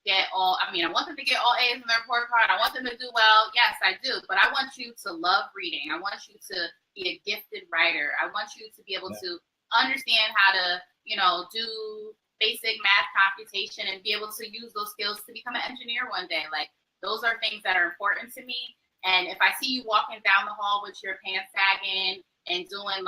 Speaker 2: I want them to get all A's in their report card. I want them to do well. Yes, I do. But I want you to love reading. I want you to be a gifted writer. I want you to be able to understand how to, do basic math computation and be able to use those skills to become an engineer one day. Those are things that are important to me. And if I see you walking down the hall with your pants sagging and doing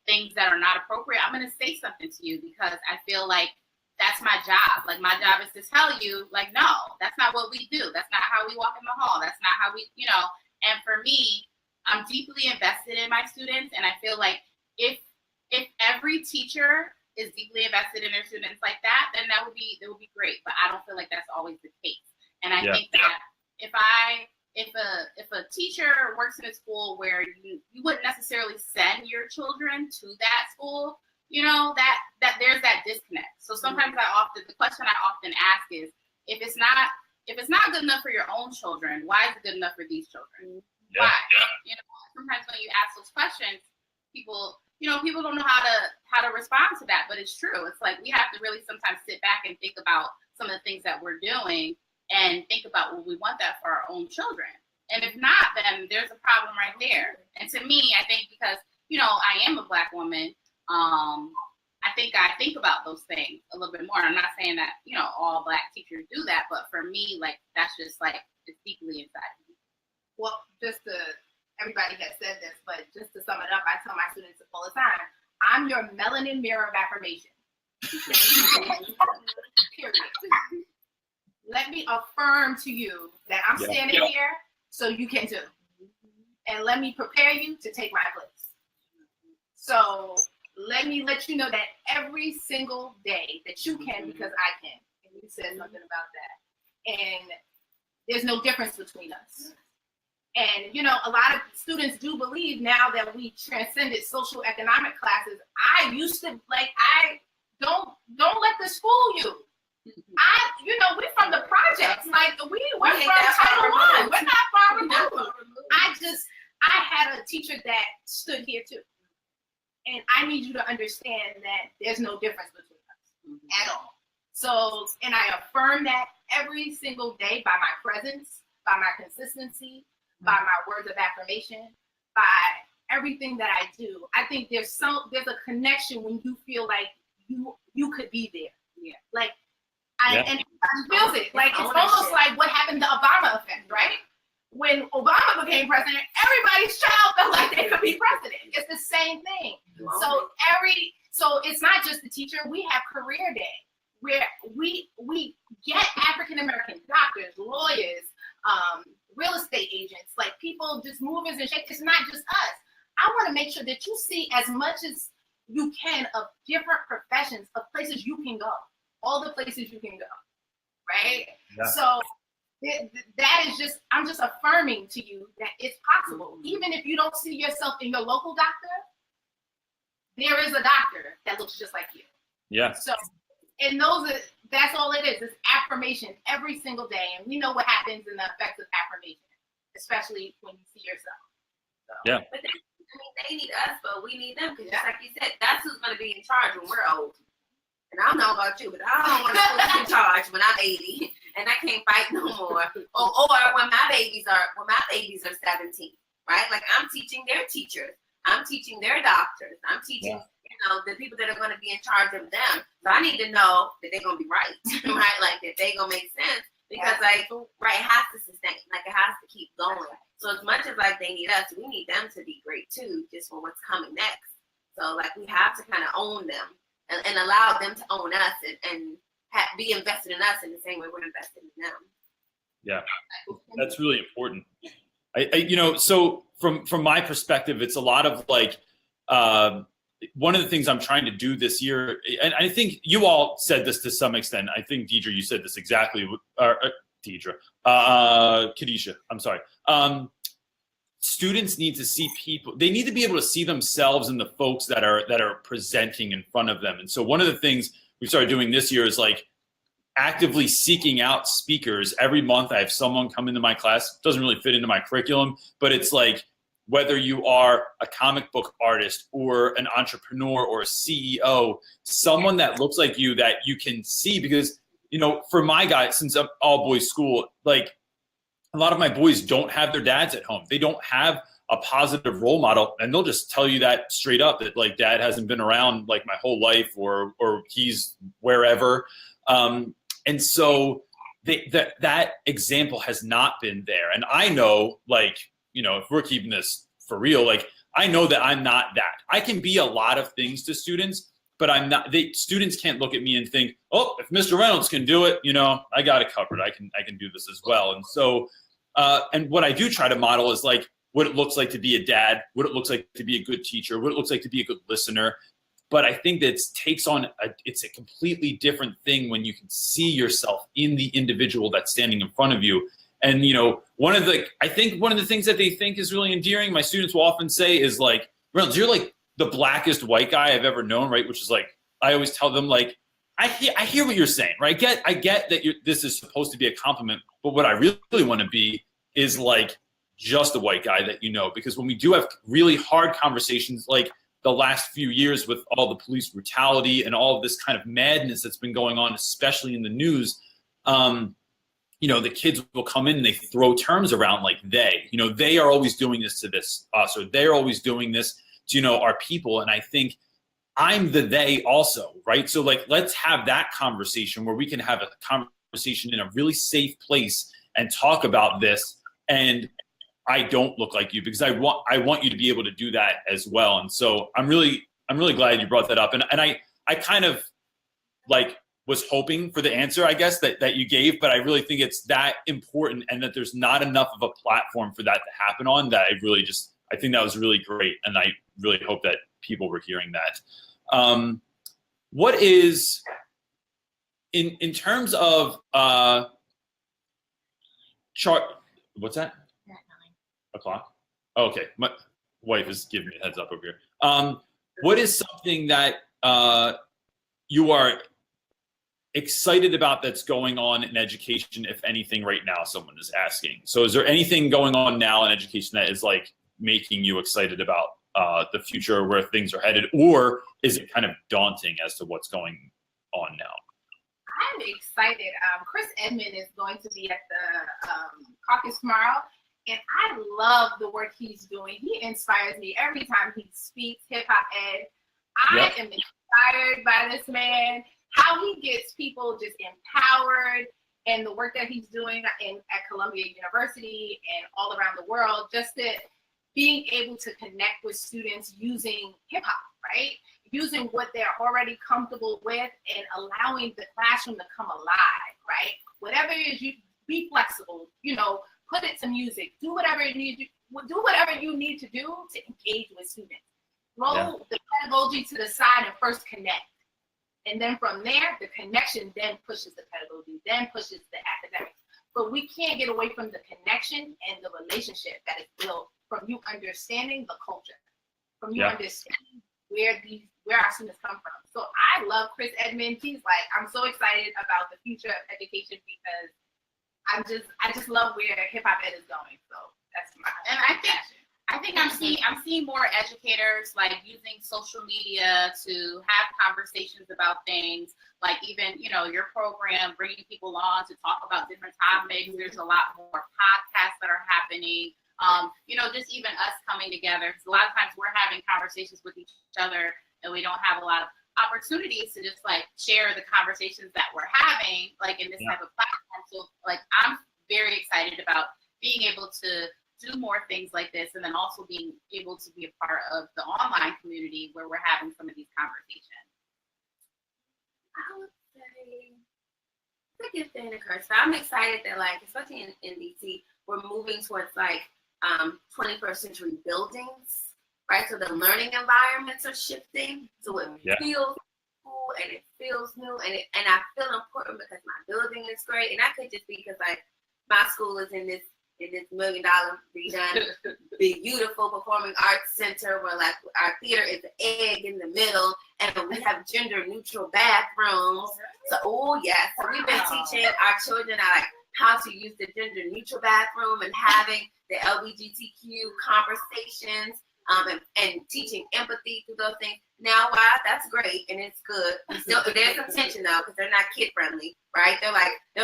Speaker 2: things that are not appropriate, I'm going to say something to you because I feel like that's my job. My job is to tell you, no, that's not what we do. That's not how we walk in the hall. That's not how we, and for me, I'm deeply invested in my students. And I feel like if every teacher is deeply invested in their students like that, then that would be great. But I don't feel like that's always the case. And I think that if a teacher works in a school where you wouldn't necessarily send your children to that school, that there's that disconnect. So sometimes the question I often ask is, if it's not good enough for your own children, why is it good enough for these children? Why? Sometimes when you ask those questions, people don't know how to respond to that, but it's true. It's we have to really sometimes sit back and think about some of the things that we're doing and think about, well, we want that for our own children. And if not, then there's a problem right there. And to me, I think because, I am a Black woman, I think about those things a little bit more. I'm not saying that, all Black teachers do that, but for me, that's just it's deeply inside of me.
Speaker 4: Well, everybody has said this, but just to sum it up, I tell my students all the time, I'm your melanin mirror of affirmation. Period. Let me affirm to you that I'm standing here so you can too. And let me prepare you to take my place. So let me let you know that every single day that you can, because I can. And you said something about that. And there's no difference between us. And, a lot of students do believe now that we transcended social economic classes. I used to, don't let this fool you. We're from the projects. We're from Title I. We're not far removed. I had a teacher that stood here too. And I need you to understand that there's no difference between us at all. So, and I affirm that every single day by my presence, by my consistency, by my words of affirmation. by everything that I do. I think there's a connection when you feel like you could be there.
Speaker 2: Yeah.
Speaker 4: Like and feels it. Like it's almost like what happened to Obama effect, right? When Obama became president, everybody's child felt like they could be president. It's the same thing. So it's not just the teacher. We have career day where we get African American doctors, lawyers, real estate agents, like people, just movers and shakers. It's not just us. I want to make sure that you see as much as you can of different professions, of places you can go, all the places you can go, right? Yeah. So that is just, I'm just affirming to you that it's possible. Even if you don't see yourself in your local doctor, there is a doctor that looks just like you.
Speaker 1: Yeah.
Speaker 4: So, and that's all it is. It's affirmation every single day. And we know what happens in the effects of affirmation, especially when you see yourself. So.
Speaker 1: Yeah.
Speaker 3: But they need us, but we need them. Because just like you said, that's who's going to be in charge when we're old. And I don't know about you, but I don't want to be in charge when I'm 80 and I can't fight no more. Or when my babies are 17, right? Like I'm teaching their teachers. I'm teaching their doctors. I'm teaching, the people that are going to be in charge of them. So I need to know that they're going to be right, right? Like that they're going to make sense because it has to sustain, like it has to keep going. So as much as like they need us, we need them to be great too, just for what's coming next. So like we have to kind of own them and allow them to own us and be invested in us in the same way we're invested in them.
Speaker 1: Yeah, that's really important. So from my perspective, it's a lot of like, one of the things I'm trying to do this year, and I think you all said this to some extent. I think Deidre, you said this exactly, Khadijah, I'm sorry. Students need to see people, they need to be able to see themselves in the folks that are presenting in front of them. And so one of the things we started doing this year is like actively seeking out speakers. Every month I have someone come into my class. It doesn't really fit into my curriculum, but it's like, whether you are a comic book artist or an entrepreneur or a CEO, someone that looks like you that you can see, because, for my guys, since I'm all boys school, like a lot of my boys don't have their dads at home. They don't have a positive role model, and they'll just tell you that straight up, that like dad hasn't been around like my whole life, or he's wherever. And so that example has not been there. And I know, like, if we're keeping this for real, like I know that I'm not that. I can be a lot of things to students, but I'm not. Students can't look at me and think, oh, if Mr. Reynolds can do it, I got it covered. I can do this as well. And so, and what I do try to model is like what it looks like to be a dad, what it looks like to be a good teacher, what it looks like to be a good listener. But I think that it's a completely different thing when you can see yourself in the individual that's standing in front of you. And, I think one of the things that they think is really endearing, my students will often say is like, Reynolds, you're like the blackest white guy I've ever known, right? Which is like, I always tell them like, I hear what you're saying, right? I get that this is supposed to be a compliment, but what I really want to be is like just a white guy that because when we do have really hard conversations, like the last few years with all the police brutality and all of this kind of madness that's been going on, especially in the news, the kids will come in and they throw terms around like they are always doing this to us, or they're always doing this to, our people. And I think I'm the they also, right? So like, let's have that conversation where we can have a conversation in a really safe place and talk about this. And I don't look like you, because I want you to be able to do that as well. And so I'm really glad you brought that up. And I kind of like was hoping for the answer, I guess, that you gave, but I really think it's that important, and that there's not enough of a platform for that to happen on, that I think that was really great. And I really hope that people were hearing that. What is, in terms of chart, what's that? 9:00? Oh, okay. My wife is giving me a heads up over here. What is something that you are excited about that's going on in education, if anything, right now, someone is asking? So is there anything going on now in education that is like making you excited about the future, where things are headed, or is it kind of daunting as to what's going on now?
Speaker 4: I'm excited. Chris Edmond is going to be at the caucus tomorrow, And I love the work he's doing. He inspires me every time he speaks hip hop ed. I am inspired by this man, how he gets people just empowered, and the work that he's doing at Columbia University and all around the world, just that being able to connect with students using hip hop, right? Using what they're already comfortable with and allowing the classroom to come alive, right? Whatever it is, you be flexible, put it to music, do whatever you need to do to engage with students. Roll the pedagogy to the side and first connect. And then from there, the connection then pushes the pedagogy, then pushes the academics. But we can't get away from the connection and the relationship that is built from you understanding the culture, from you understanding where our students come from. So I love Chris Edmonds. He's like, I'm so excited about the future of education because I just love where hip hop ed is going. So that's my passion.
Speaker 2: I think I'm seeing more educators like using social media to have conversations about things, like even your program, bringing people on to talk about different topics. There's a lot more podcasts that are happening. Just even us coming together. So a lot of times we're having conversations with each other, and we don't have a lot of opportunities to just like share the conversations that we're having, like in this type of platform. So like I'm very excited about being able to do more things like this, and then also being able to be a part of the online community where we're having some of these conversations.
Speaker 3: I would say it's a gift and a curse. But I'm excited that, like, especially in DC, we're moving towards like 21st century buildings, right? So the learning environments are shifting. So it feels cool and it feels new, and I feel important because my building is great. And that could just be because like my school is in this $1 million redone, beautiful performing arts center where like our theater is the egg in the middle, and we have gender neutral bathrooms. So so we've been teaching our children how to use the gender neutral bathroom and having the LGBTQ conversations, and teaching empathy through those things. Now, wow, that's great and it's good. Still, there's some tension though because they're not kid friendly, right? They're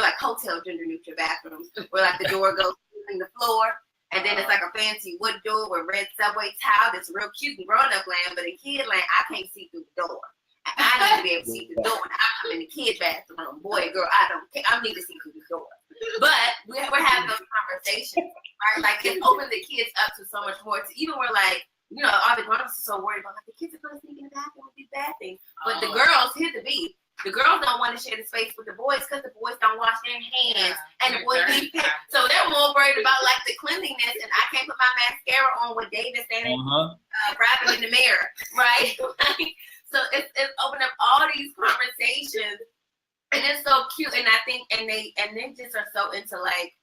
Speaker 3: like hotel gender neutral bathrooms where like the door goes in the floor, and then it's like a fancy wood door with red subway tile that's real cute in grown up land, but in kid land I can't see through the door. I need to be able to see through the door when I come in the kid bathroom. Boy, girl, I don't care. I need to see through the door. But we're having those conversations, right? Like it opens the kids up to so much more. To even we're like, all the grown-ups are so worried about like the kids are going to sneak in the bathroom and do bad things. But the girls, here's the beat. The girls don't want to share the space with the boys because the boys don't wash their hands, and the boys so they're more worried about like the cleanliness. And I can't put my mascara on with David standing rapping in the mirror, right? So it's opened up all these conversations, and it's so cute. And I think and they just are so into like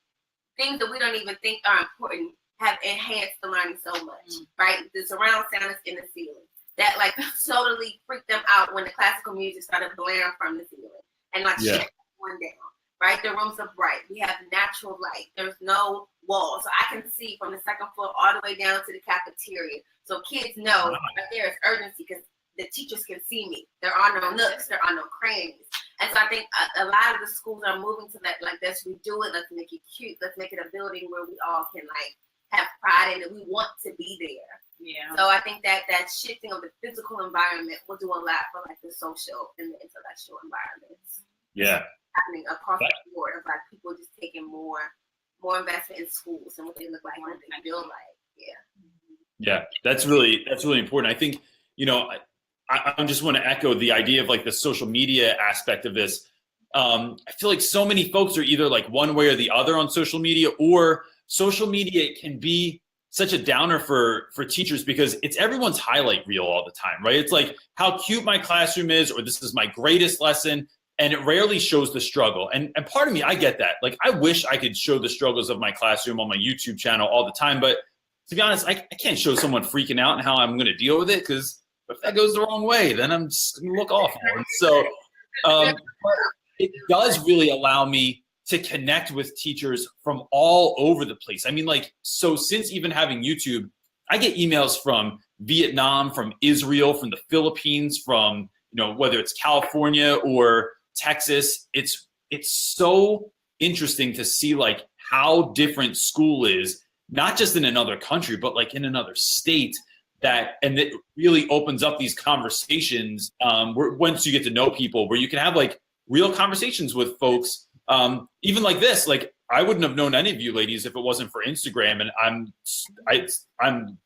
Speaker 3: things that we don't even think are important have enhanced the learning so much, right? The surround sound is in the ceiling. That like totally freaked them out when the classical music started blaring from the ceiling and like shit going down, right? The rooms are bright. We have natural light. There's no wall. So I can see from the second floor all the way down to the cafeteria. So kids know that there is urgency because the teachers can see me. There are no nooks. There are no crannies. And so I think a lot of the schools are moving to that, like, let's redo it. Let's make it cute. Let's make it a building where we all can like have pride in it. We want to be there. Yeah. So I think that shifting of the physical environment will do a lot for like the social and the intellectual environments.
Speaker 1: Yeah.
Speaker 3: Happening across the board of like people just taking more investment in schools and what they look like and what they feel like.
Speaker 1: Yeah, that's really important. I think, I just want to echo the idea of like the social media aspect of this. I feel like so many folks are either like one way or the other on social media, or social media can be such a downer for teachers because it's everyone's highlight reel all the time, right? It's like how cute my classroom is, or this is my greatest lesson. And it rarely shows the struggle. And part of me, I get that. Like, I wish I could show the struggles of my classroom on my YouTube channel all the time. But to be honest, I can't show someone freaking out and how I'm going to deal with it, because if that goes the wrong way, then I'm just going to look awful. And so it does really allow me to connect with teachers from all over the place. I mean, like, so since even having YouTube, I get emails from Vietnam, from Israel, from the Philippines, from, whether it's California or Texas. It's so interesting to see like how different school is not just in another country, but like in another state, and it really opens up these conversations where once you get to know people, where you can have like real conversations with folks, even like this. Like I wouldn't have known any of you ladies if it wasn't for Instagram, and I'm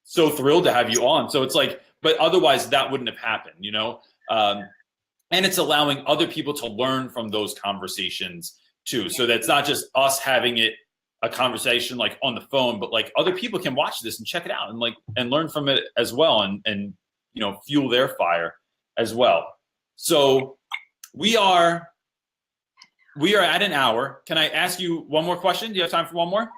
Speaker 1: so thrilled to have you on. So it's like, but otherwise that wouldn't have happened, you know? And it's allowing other people to learn from those conversations too. So that's not just us having a conversation like on the phone, but like other people can watch this and check it out and learn from it as well, and you know, fuel their fire as well. So we are at an hour. Can I ask you one more question? Do you have time for one more?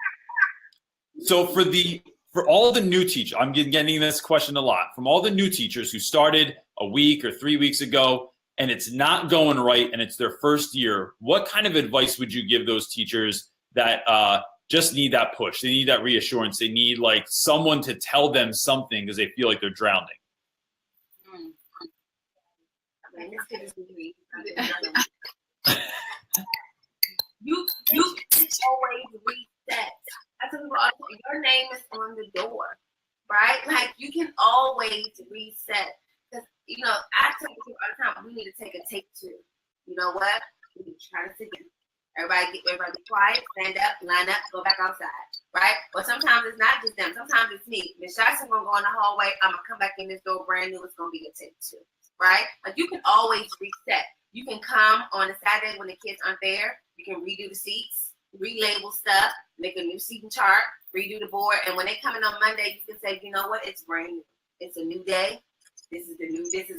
Speaker 1: So for all the new teachers, I'm getting this question a lot, from all the new teachers who started a week or 3 weeks ago and it's not going right and it's their first year, what kind of advice would you give those teachers that just need that push? They need that reassurance. They need like someone to tell them something because they feel like they're drowning.
Speaker 3: You can always reset. I tell people all the time, your name is on the door, right? Like you can always reset. Because you know, I tell people all the time, we need to take a take two. You know what? We need to try this again. Everybody be quiet, stand up, line up, go back outside, right? Or sometimes it's not just them. Sometimes it's me. Miss Jackson gonna go in the hallway. I'm gonna come back in this door brand new. It's gonna be a take two, right? Like you can always reset. You can come on a Saturday when the kids aren't there. You can redo the seats, relabel stuff, make a new seating chart, redo the board. And when they come in on Monday, you can say, you know what? It's brand new. It's a new day. This is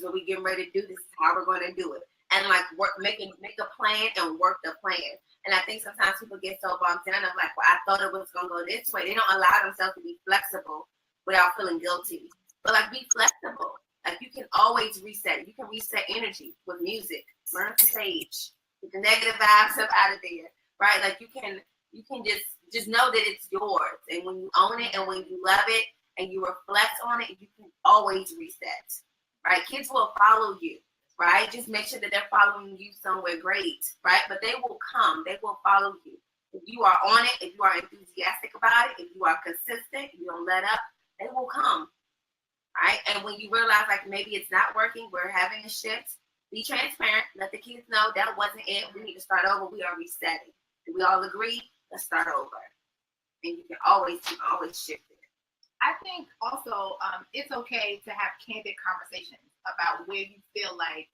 Speaker 3: what we're getting ready to do. This is how we're going to do it. And like make a plan and work the plan. And I think sometimes people get so bogged down of like, well, I thought it was going to go this way. They don't allow themselves to be flexible without feeling guilty. But like, be flexible. Like you can always reset. You can reset energy with music. Learn to sage. Get the negative vibes up out of there, right? Like you can just know that it's yours. And when you own it and when you love it and you reflect on it, you can always reset, right? Kids will follow you, right? Just make sure that they're following you somewhere great, right? But they will come. They will follow you. If you are on it, if you are enthusiastic about it, if you are consistent, you don't let up, they will come, right? And when you realize like maybe it's not working, we're having a shift, be transparent, let the kids know that wasn't it. We need to start over. We are resetting. Do we all agree? Let's start over. And you can always shift it.
Speaker 4: I think also it's okay to have candid conversations about where you feel like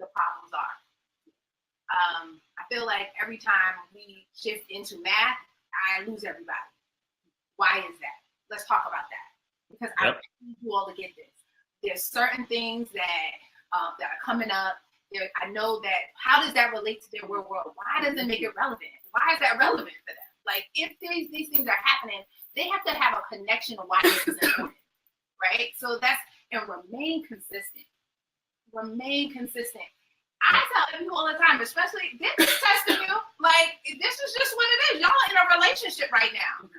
Speaker 4: the problems are. I feel like every time we shift into math, I lose everybody. Why is that? Let's talk about that. Because I need you all to get this. There's certain things that are coming up. I know that, how does that relate to their real world? Why does it make it relevant? Why is that relevant for them? Like, if these things are happening, they have to have a connection of why this is important, right? So and remain consistent. Remain consistent. I tell people all the time, especially, this is testing you. Like, this is just what it is. Y'all in a relationship right now.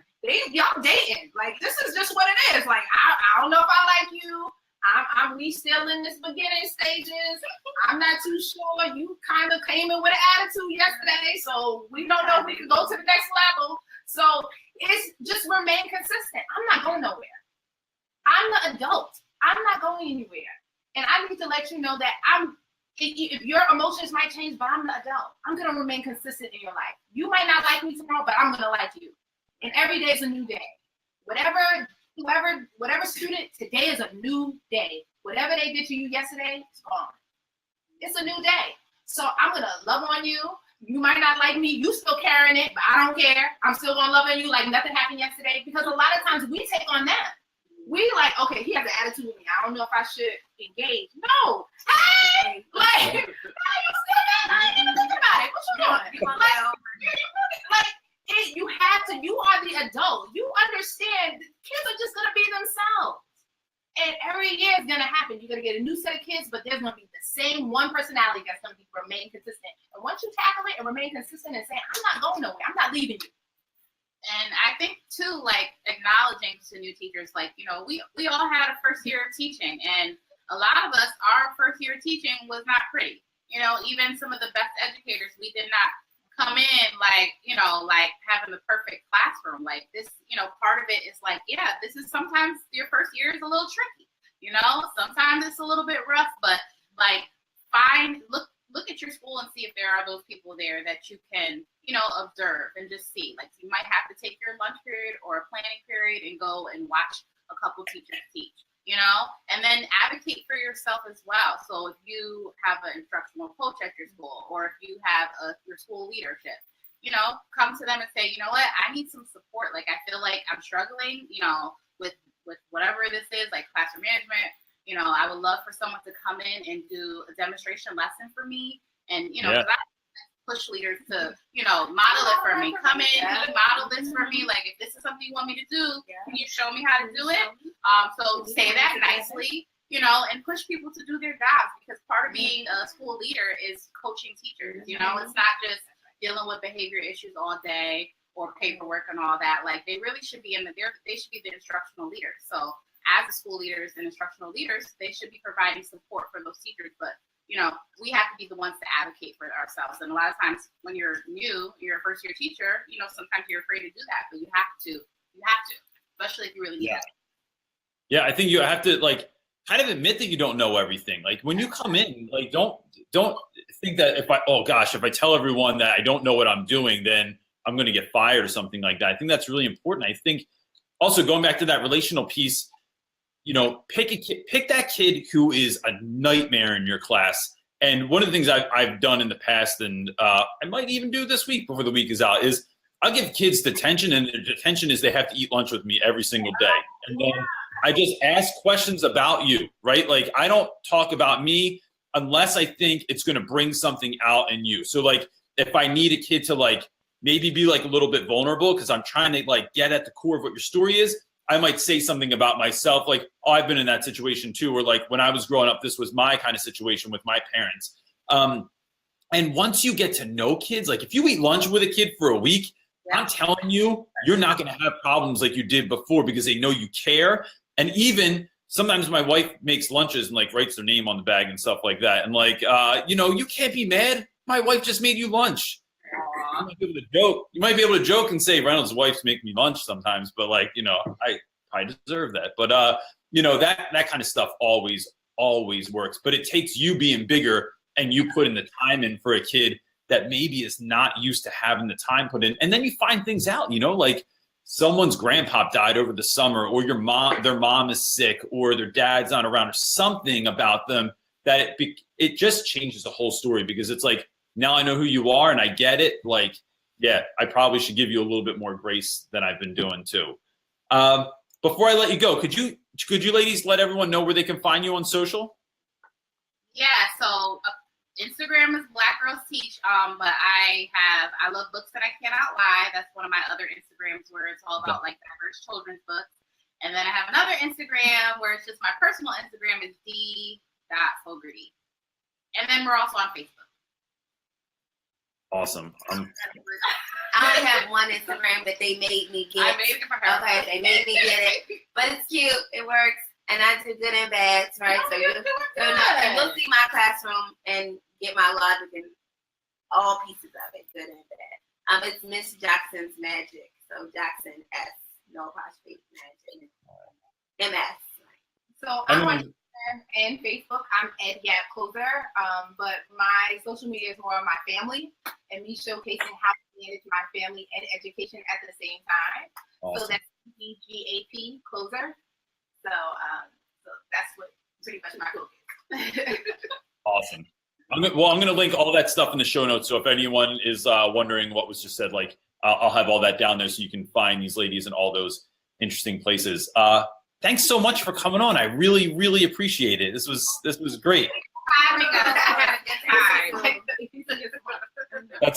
Speaker 4: Y'all dating. Like, this is just what it is. Like, I don't know if I like you. We still in this beginning stages. I'm not too sure. You kind of came in with an attitude yesterday, so we don't know if we can go to the next level. So it's just remain consistent. I'm not going nowhere. I'm the adult. I'm not going anywhere. And I need to let you know that if your emotions might change, but I'm the adult. I'm going to remain consistent in your life. You might not like me tomorrow, but I'm going to like you. And every day is a new day. Whatever student, today is a new day. Whatever they did to you yesterday, it's gone. It's a new day. So I'm going to love on you. You might not like me. You still carrying it, but I don't care. I'm still going to love on you like nothing happened yesterday. Because a lot of times we take on them. We like, okay, he has an attitude with me. I don't know if I should engage. No. Hey! Like, you still got, I ain't even think about it. What you doing? You have to, you are the adult. You understand kids are just going to be themselves. And every year is going to happen. You're going to get a new set of kids, but there's going to be the same one personality that's going to remain consistent. And once you tackle it and remain consistent and say, I'm not going nowhere, I'm not leaving you.
Speaker 2: And I think too, like acknowledging to new teachers, like, you know, we all had a first year of teaching, and a lot of us, our first year of teaching was not pretty. You know, even some of the best educators, we did not come in like, like having the perfect classroom. Like this, part of it is like, yeah, this is sometimes your first year is a little tricky, sometimes it's a little bit rough, but like look at your school and see if there are those people there that you can, observe and just see. Like you might have to take your lunch period or a planning period and go and watch a couple teachers teach, and then advocate for yourself as well. So if you have an instructional coach at your school, or if you have your school leadership, come to them and say, you know what, I need some support. Like I feel like I'm struggling, with whatever this is, like classroom management. I would love for someone to come in and do a demonstration lesson for me. And, I push leaders to, model it for me. Come in, can you model this for me? Like, if this is something you want me to do, can you show me how to do it? So say that nicely, and push people to do their jobs, because part of being a school leader is coaching teachers. It's not just dealing with behavior issues all day or paperwork and all that. Like, they really should be they should be the instructional leaders. So as the school leaders and instructional leaders, they should be providing support for those teachers. But, we have to be the ones to advocate for ourselves. And a lot of times when you're new, you're a first year teacher, sometimes you're afraid to do that, but you have to, especially if you really need it.
Speaker 1: Yeah, I think you have to kind of admit that you don't know everything. Like when you come in, like don't think that if I tell everyone that I don't know what I'm doing, then I'm going to get fired or something like that. I think that's really important. I think also going back to that relational piece, pick that kid who is a nightmare in your class. And one of the things I've done in the past, and I might even do this week before the week is out, is I'll give kids detention, and their detention is they have to eat lunch with me every single day. And then I just ask questions about you, right? Like I don't talk about me unless I think it's going to bring something out in you. So like if I need a kid to maybe be a little bit vulnerable because I'm trying to get at the core of what your story is, I might say something about myself, like, oh, I've been in that situation too, or when I was growing up, this was my kind of situation with my parents. And once you get to know kids, if you eat lunch with a kid for a week, I'm telling you, you're not going to have problems like you did before because they know you care. And even sometimes my wife makes lunches and writes their name on the bag and stuff like that. And you can't be mad. My wife just made you lunch. You might be able to joke and say Reynolds' wife's make me lunch sometimes, but I deserve that. But that kind of stuff always works. But it takes you being bigger and you putting the time in for a kid that maybe is not used to having the time put in. And then you find things out, someone's grandpa died over the summer, or their mom is sick, or their dad's not around, or something about them that it just changes the whole story, because it's now I know who you are and I get it. I probably should give you a little bit more grace than I've been doing too. Before I let you go, could you ladies let everyone know where they can find you on social?
Speaker 2: Yeah, so Instagram is Black Girls Teach, but I love books that I cannot lie. That's one of my other Instagrams where it's all about diverse children's books. And then I have another Instagram where it's just my personal Instagram is d.fogarty. And then we're also on Facebook.
Speaker 1: Awesome.
Speaker 3: I only have one Instagram that they made me get.
Speaker 2: I made it for her.
Speaker 3: Okay, they made me get it, but it's cute. It works, and I do good and bad, right? So you'll see my classroom and get my logic in all pieces of it, good and bad. It's Miss Jackson's Magic. So Jackson S, no apostrophe, Magic, MS.
Speaker 4: So I'm on Instagram and Facebook. I'm Ed Gap Closer, but my social media is more of my family and me showcasing how to manage my family and education at the same time. Awesome. So that's EGAP Closer. So that's what pretty much my focus is.
Speaker 1: Awesome. I'm going to link all that stuff in the show notes. So if anyone is wondering what was just said, I'll have all that down there so you can find these ladies in all those interesting places. Thanks so much for coming on. I really, really appreciate it. This was great.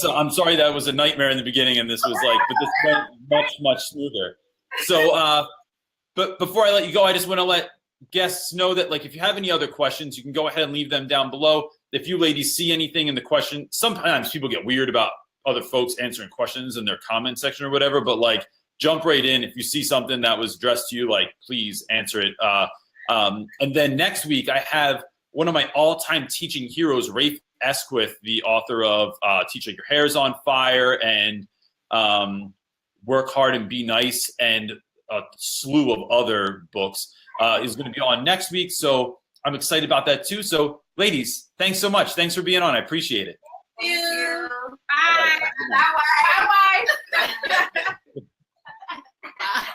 Speaker 1: I'm sorry that was a nightmare in the beginning, and this was but this went much, much smoother. So, but before I let you go, I just want to let guests know that if you have any other questions, you can go ahead and leave them down below. If you ladies see anything in the question, sometimes people get weird about other folks answering questions in their comment section or whatever, but jump right in. If you see something that was addressed to you, please answer it. And then next week I have one of my all-time teaching heroes, Rafe Esquith, the author of Teach Like Your Hair's on Fire and Work Hard and Be Nice, and a slew of other books, is going to be on next week. So I'm excited about that too. So ladies, thanks so much. Thanks for being on. I appreciate it.
Speaker 3: Thank you.
Speaker 2: Bye.
Speaker 1: All right, have a good night.
Speaker 4: Bye. Bye.